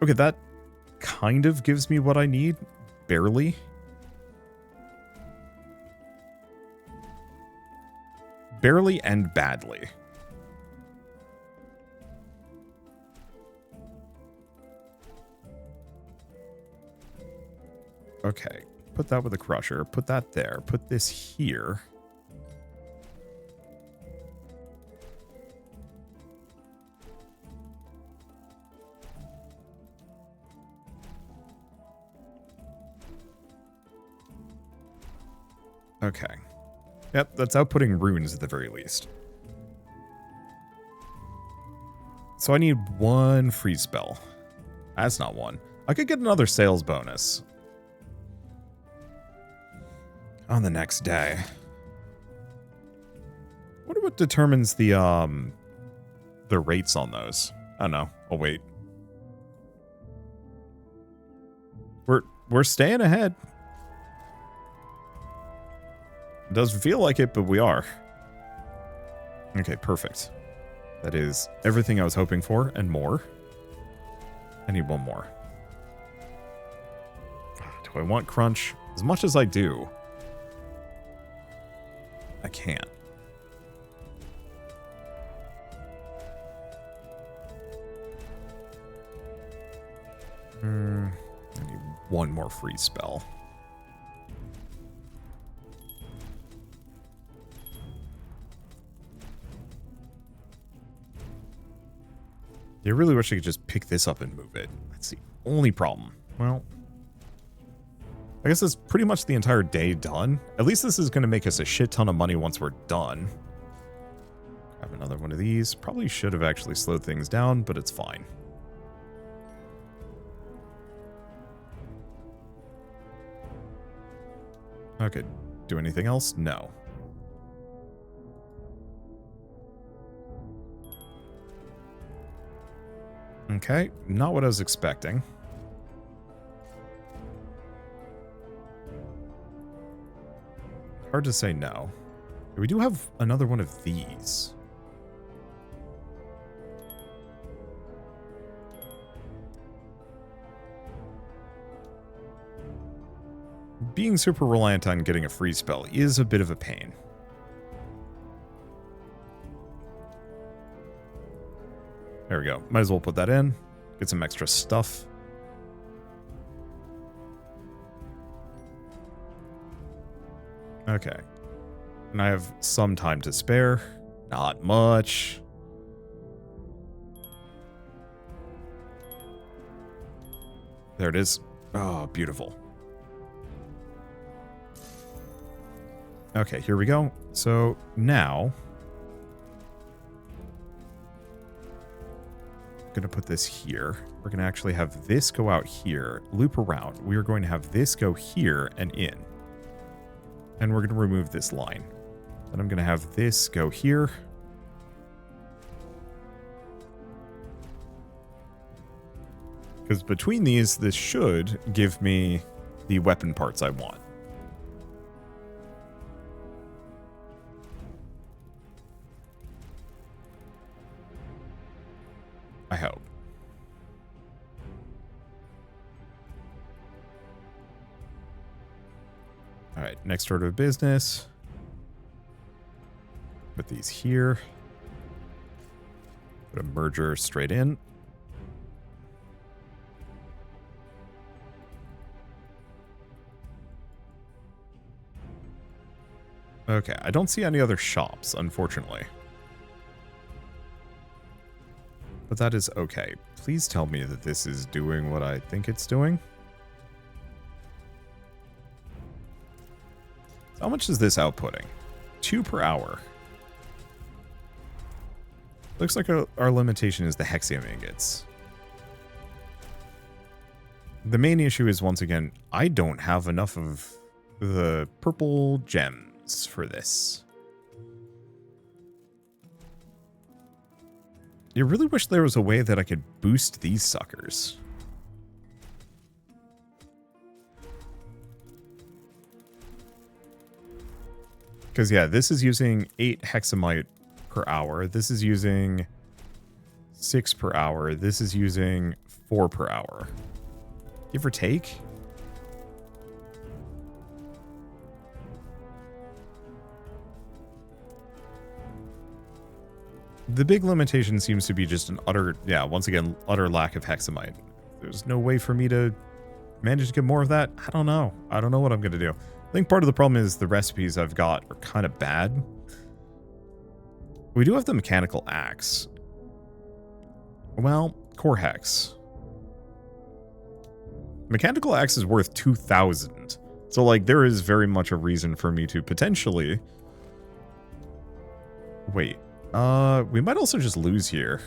Okay, that kind of gives me what I need. Barely. Barely and badly. Okay, put that with a crusher. Put that there. Put this here. Okay. Yep, that's outputting runes at the very least. So I need one freeze spell. That's not one. I could get another sales bonus on the next day. I wonder what determines the rates on those. I don't know. I'll wait. We're staying ahead. It doesn't feel like it, but we are. Okay, perfect. That is everything I was hoping for and more. I need one more. Do I want crunch? As much as I do, I can't. I need one more freeze spell. I really wish I could just pick this up and move it. That's the only problem. Well, I guess that's pretty much the entire day done. At least this is going to make us a shit ton of money once we're done. Grab another one of these. Probably should have actually slowed things down, but it's fine. Okay, do anything else? No. Okay, not what I was expecting. Hard to say no. We do have another one of these. Being super reliant on getting a free spell is a bit of a pain. There we go. Might as well put that in. Get some extra stuff. Okay. And I have some time to spare. Not much. There it is. Oh, beautiful. Okay, here we go. So now I'm going to put this here. We're going to actually have this go out here, loop around. We are going to have this go here and in. And we're going to remove this line. Then I'm going to have this go here. Because between these, this should give me the weapon parts I want. I hope. All right, next order of business. Put these here. Put a merger straight in. Okay, I don't see any other shops, unfortunately. But that is okay. Please tell me that this is doing what I think it's doing. So how much is this outputting? 2 per hour. Looks like our limitation is the Hexium ingots. The main issue is, once again, I don't have enough of the purple gems for this. You really wish there was a way that I could boost these suckers. Because, yeah, this is using 8 hexamite per hour. This is using 6 per hour. This is using 4 per hour. Give or take. The big limitation seems to be just an utter, yeah, once again, utter lack of hexamite. There's no way for me to manage to get more of that. I don't know. I don't know what I'm going to do. I think part of the problem is the recipes I've got are kind of bad. We do have the mechanical axe. Well, core hex. Mechanical axe is worth 2,000. So, like, there is very much a reason for me to potentially... Wait. We might also just lose here.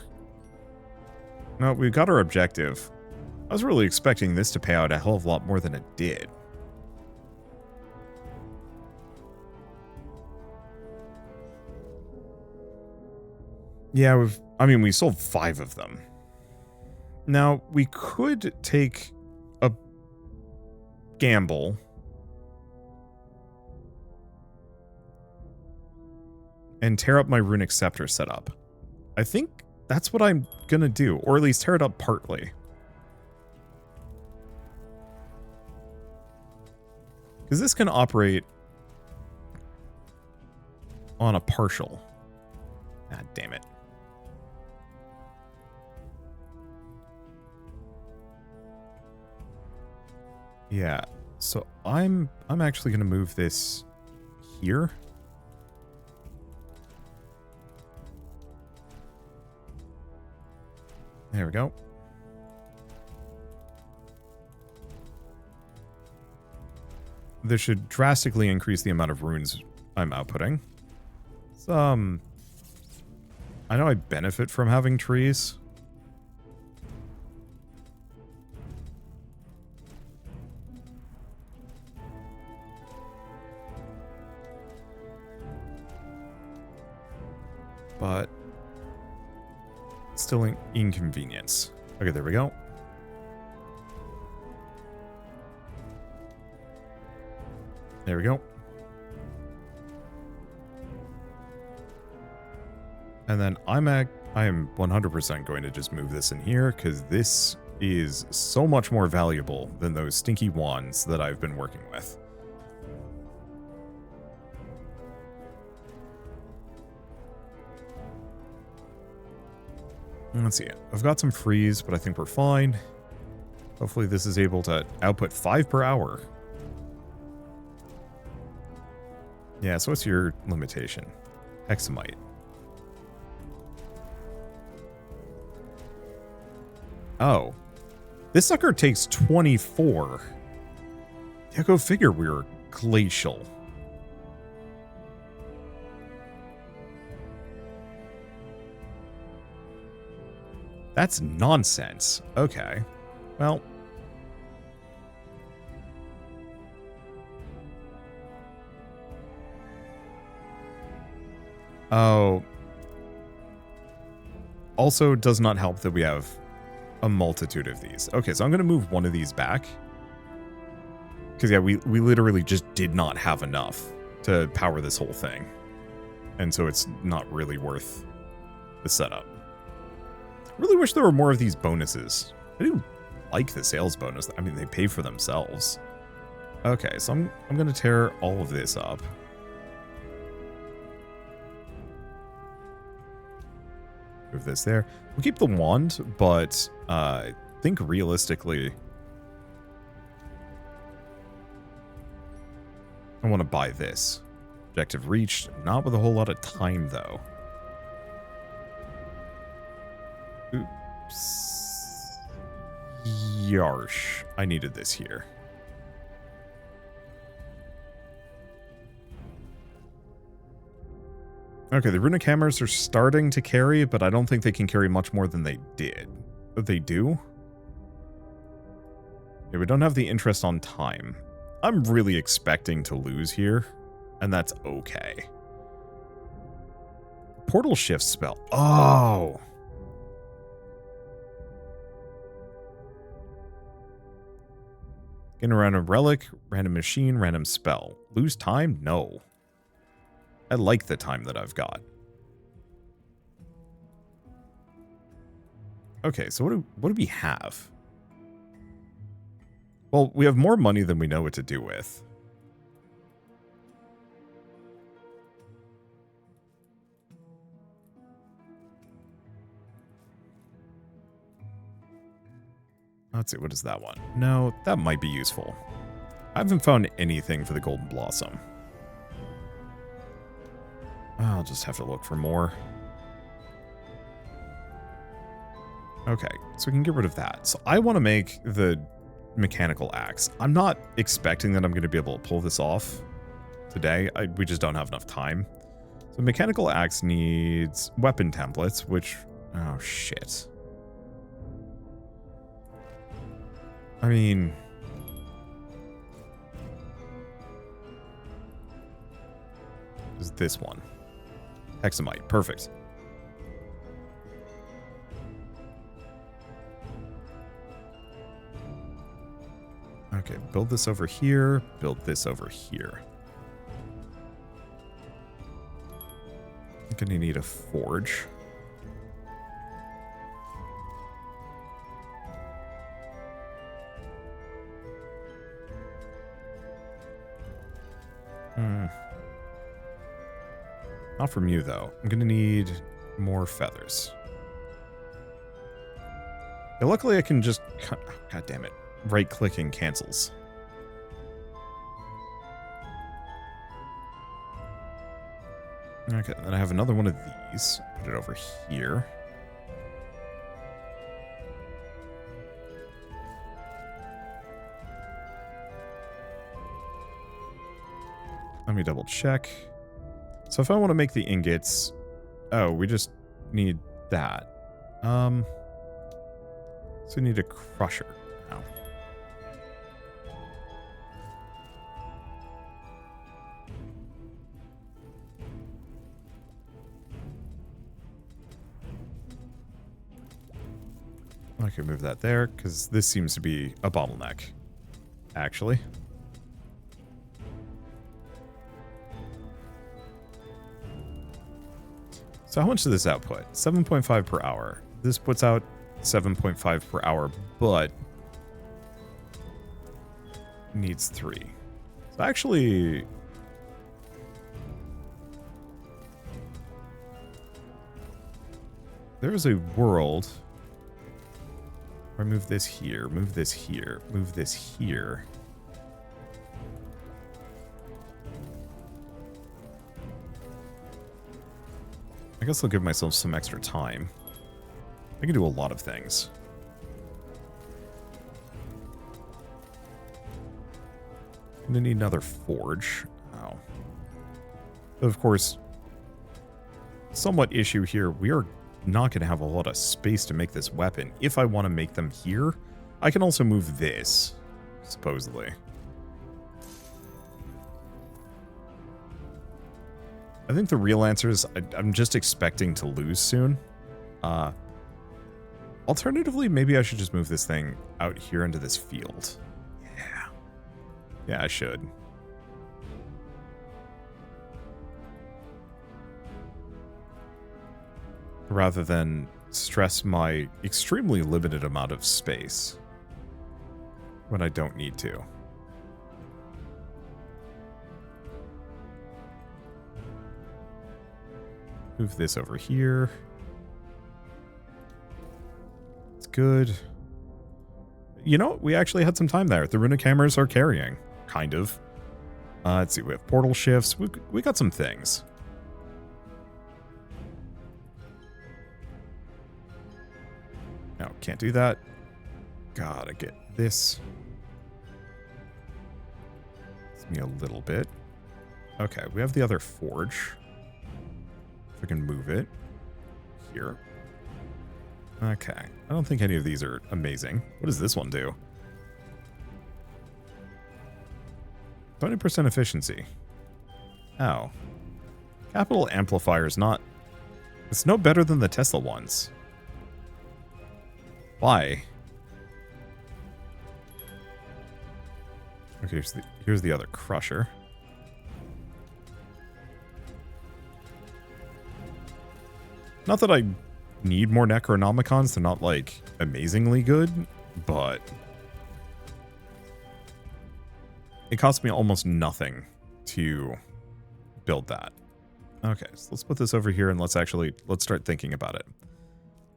No, we got our objective. I was really expecting this to pay out a hell of a lot more than it did. Yeah, we sold 5 of them. Now, we could take a gamble and tear up my runic scepter setup. I think that's what I'm gonna do, or at least tear it up partly. Because this can operate on a partial. God damn it. Yeah, so I'm actually gonna move this here. There we go. This should drastically increase the amount of runes I'm outputting. I know I benefit from having trees. But still an inconvenience. Okay, there we go. There we go. And then I am 100% going to just move this in here because this is so much more valuable than those stinky wands that I've been working with. Let's see. I've got some freeze, but I think we're fine. Hopefully this is able to output 5 per hour. Yeah, so what's your limitation? Hexamite. Oh. This sucker takes 24. Yeah, go figure we're glacial. That's nonsense. Okay. Well. Oh. Also does not help that we have a multitude of these. Okay, so I'm going to move one of these back. Because, yeah, we literally just did not have enough to power this whole thing. And so it's not really worth the setup. Really wish there were more of these bonuses. I do like the sales bonus. I mean, they pay for themselves. Okay, so I'm going to tear all of this up. Move this there. We'll keep the wand, but think realistically. I want to buy this. Objective reached. Not with a whole lot of time, though. Oops. Yarsh. I needed this here. Okay, the runic hammers are starting to carry, but I don't think they can carry much more than they did. But they do? Yeah, we don't have the interest on time. I'm really expecting to lose here, and that's okay. Portal shift spell. Oh! Getting a random relic, random machine, random spell. Lose time? No. I like the time that I've got. Okay, so what do we have? Well, we have more money than we know what to do with. Let's see, what is that one? No, that might be useful. I haven't found anything for the Golden Blossom. I'll just have to look for more. Okay, so we can get rid of that. So I want to make the mechanical axe. I'm not expecting that I'm going to be able to pull this off today. We just don't have enough time. So mechanical axe needs weapon templates, which... Oh, shit. I mean... is this one. Hexamite, perfect. Okay, build this over here, build this over here. I'm gonna need a forge. Not from you, though. I'm gonna need more feathers. Yeah, luckily I can just... oh, God damn it. Right-clicking cancels. Okay, then I have another one of these. Put it over here. Let me double check. So if I want to make the ingots... oh, we just need that. So we need a crusher. Oh. I can move that there, because this seems to be a bottleneck, actually. So how much does this output? 7.5 per hour. This puts out 7.5 per hour, but needs 3. So actually... there is a world where I move this here, move this here, move this here. I guess I'll give myself some extra time. I can do a lot of things. I'm gonna need another forge. Oh. But of course, somewhat issue here, we are not going to have a lot of space to make this weapon. If I want to make them here, I can also move this, supposedly. I think the real answer is I'm just expecting to lose soon. Alternatively, maybe I should just move this thing out here into this field. Yeah. Yeah, I should. Rather than stress my extremely limited amount of space when I don't need to. Move this over here. It's good. You know, we actually had some time there. The runic hammers are carrying, kind of. Let's see, we have portal shifts. We got some things. No, can't do that. Gotta get this. It's me a little bit. Okay, we have the other forge. If I can move it. Here. Okay. I don't think any of these are amazing. What does this one do? 20% efficiency. Oh. Capital amplifier is not... it's no better than the Tesla ones. Why? Okay, here's the other crusher. Not that I need more Necronomicons. They're not, like, amazingly good, but it cost me almost nothing to build that. Okay, so let's put this over here and let's start thinking about it.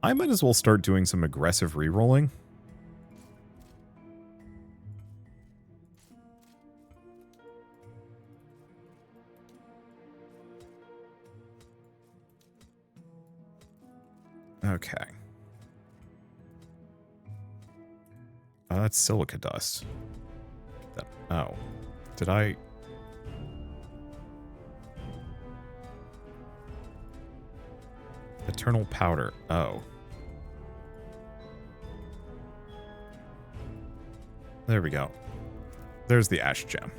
I might as well start doing some aggressive rerolling. Okay. Oh, that's silica dust. Oh. Did I... Eternal powder. Oh. There we go. There's the ash gem.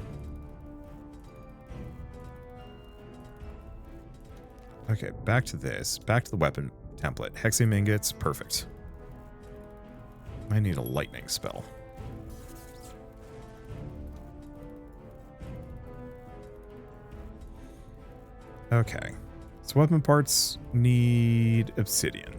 Okay, back to this. Back to the weapon template. Hexium ingots. Perfect. I need a lightning spell. Okay. So weapon parts need obsidian.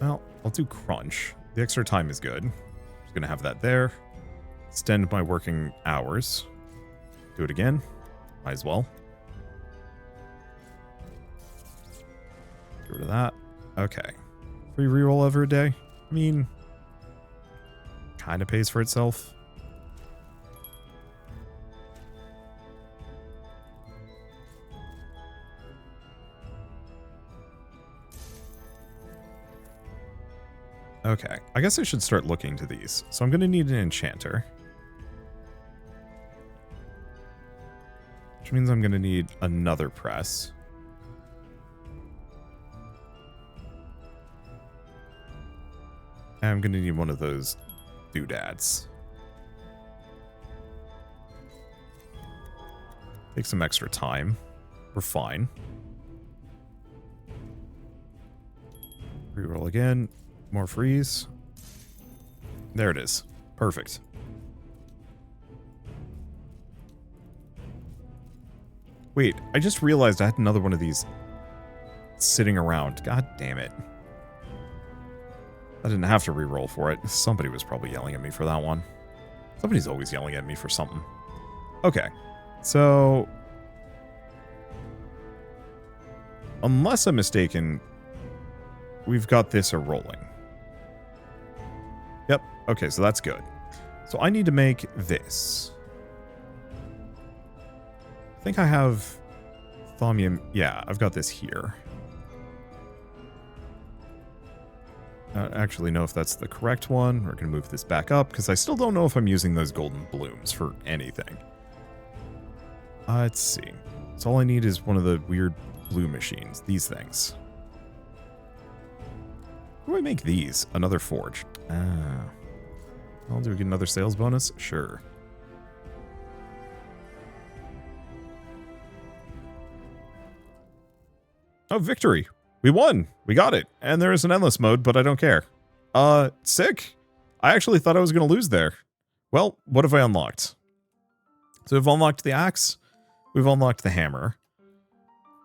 Well, I'll do crunch. The extra time is good. Just gonna have that there. Extend my working hours. Do it again. Might as well. Get rid of that. Okay. Free reroll every day. I mean, kind of pays for itself. Okay, I guess I should start looking to these. So I'm going to need an enchanter. Which means I'm going to need another press. And I'm going to need one of those doodads. Take some extra time. We're fine. Reroll again. More freeze. There it is. Perfect. Wait, I just realized I had another one of these sitting around. God damn it. I didn't have to reroll for it. Somebody was probably yelling at me for that one. Somebody's always yelling at me for something. Okay, so unless I'm mistaken, we've got this a-rolling. Yep, okay, so that's good. So I need to make this. I think I have thaumium. Yeah, I've got this here. I don't actually know if that's the correct one. We're going to move this back up because I still don't know if I'm using those golden blooms for anything. Let's see. So all I need is one of the weird blue machines. These things. How do I make these? Another forge. Ah. Well, do we get another sales bonus? Sure. Oh, victory. We won. We got it. And there is an endless mode, but I don't care. Sick. I actually thought I was going to lose there. Well, what have I unlocked? So we've unlocked the axe. We've unlocked the hammer.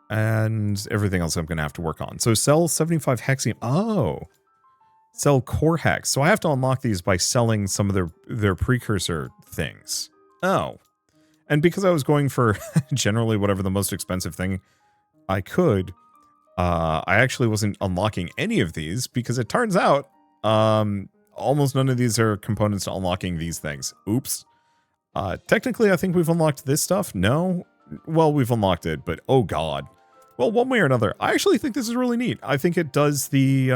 And everything else I'm going to have to work on. So sell 75 hexium. Oh. Sell core hex. So I have to unlock these by selling some of their precursor things. Oh. And because I was going for generally whatever the most expensive thing I could, I actually wasn't unlocking any of these because it turns out almost none of these are components to unlocking these things. Oops. Technically, I think we've unlocked this stuff. No. Well, we've unlocked it, but oh god. Well, one way or another, I actually think this is really neat. I think it does the...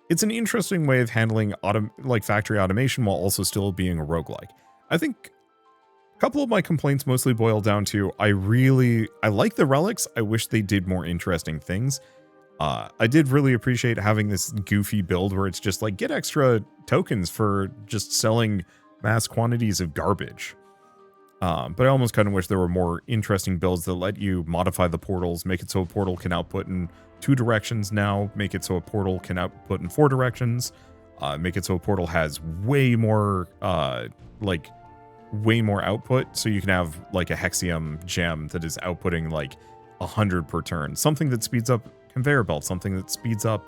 it's an interesting way of handling factory automation while also still being a roguelike. I think a couple of my complaints mostly boil down to I like the relics. I wish they did more interesting things. I did really appreciate having this goofy build where it's just like get extra tokens for just selling mass quantities of garbage. But I almost kind of wish there were more interesting builds that let you modify the portals, make it so a portal can output in 2 directions now, make it so a portal can output in 4 directions, make it so a portal has way more, way more output, so you can have like a Hexium gem that is outputting like 100 per turn, something that speeds up conveyor belts, something that speeds up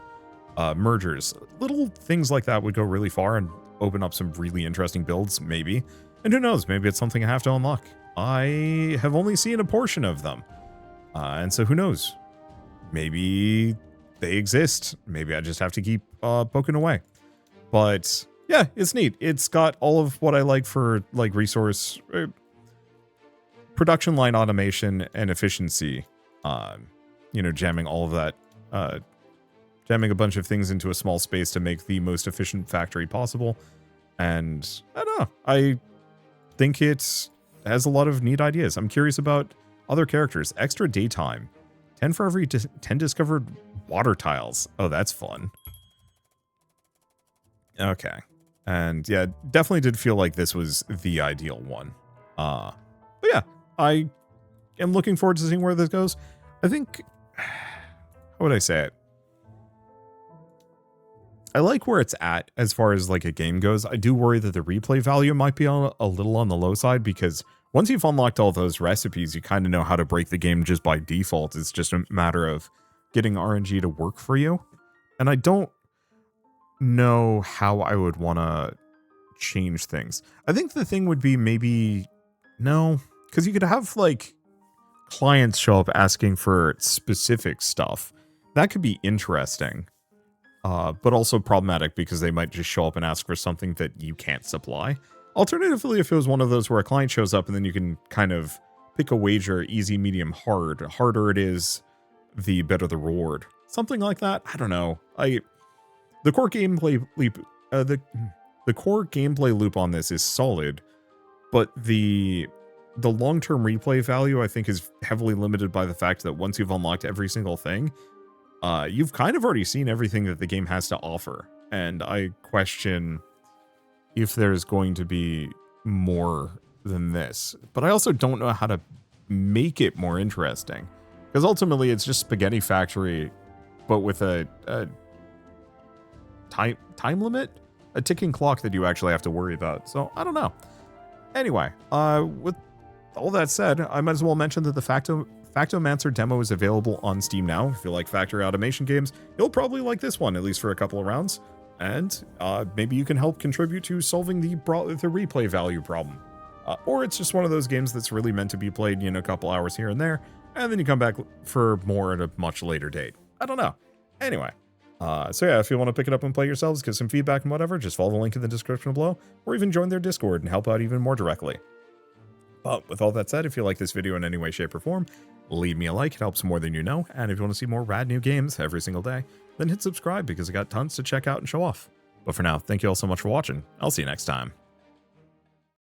mergers. Little things like that would go really far and open up some really interesting builds, maybe. And who knows, maybe it's something I have to unlock. I have only seen a portion of them. And so who knows? Maybe they exist. Maybe I just have to keep poking away. But yeah, it's neat. It's got all of what I like for like resource, production line automation and efficiency. You know, jamming all of that, jamming a bunch of things into a small space to make the most efficient factory possible. And I don't know, I think it has a lot of neat ideas. I'm curious about other characters. Extra daytime. 10 for every 10 discovered water tiles. Oh, that's fun. Okay. And yeah, definitely did feel like this was the ideal one. But yeah, I am looking forward to seeing where this goes. I think, how would I say it? I like where it's at as far as like a game goes. I do worry that the replay value might be a little on the low side, because once you've unlocked all those recipes, you kind of know how to break the game just by default. It's just a matter of getting RNG to work for you. And I don't know how I would want to change things. I think the thing would be maybe, no, because you could have like clients show up asking for specific stuff. That could be interesting. But also problematic because they might just show up and ask for something that you can't supply. Alternatively, if it was one of those where a client shows up and then you can kind of pick a wager, easy, medium, hard. Harder it is, the better the reward. Something like that. I don't know. The core gameplay loop, the core gameplay loop on this is solid, but the long-term replay value I think is heavily limited by the fact that once you've unlocked every single thing, you've kind of already seen everything that the game has to offer, and I question if there's going to be more than this. But I also don't know how to make it more interesting, because ultimately it's just Spaghetti Factory, but with a time limit, a ticking clock that you actually have to worry about. So I don't know. Anyway, with all that said, I might as well mention that the Factomancer demo is available on Steam now. If you like factory automation games, you'll probably like this one, at least for a couple of rounds. And maybe you can help contribute to solving the replay value problem. Or it's just one of those games that's really meant to be played in a couple hours here and there, and then you come back for more at a much later date. I don't know. Anyway, so yeah, if you want to pick it up and play yourselves, give some feedback and whatever, just follow the link in the description below, or even join their Discord and help out even more directly. But with all that said, if you like this video in any way, shape, or form, leave me a like. It helps more than you know. And if you want to see more rad new games every single day, then hit subscribe, because I got tons to check out and show off. But for now, thank you all so much for watching. I'll see you next time.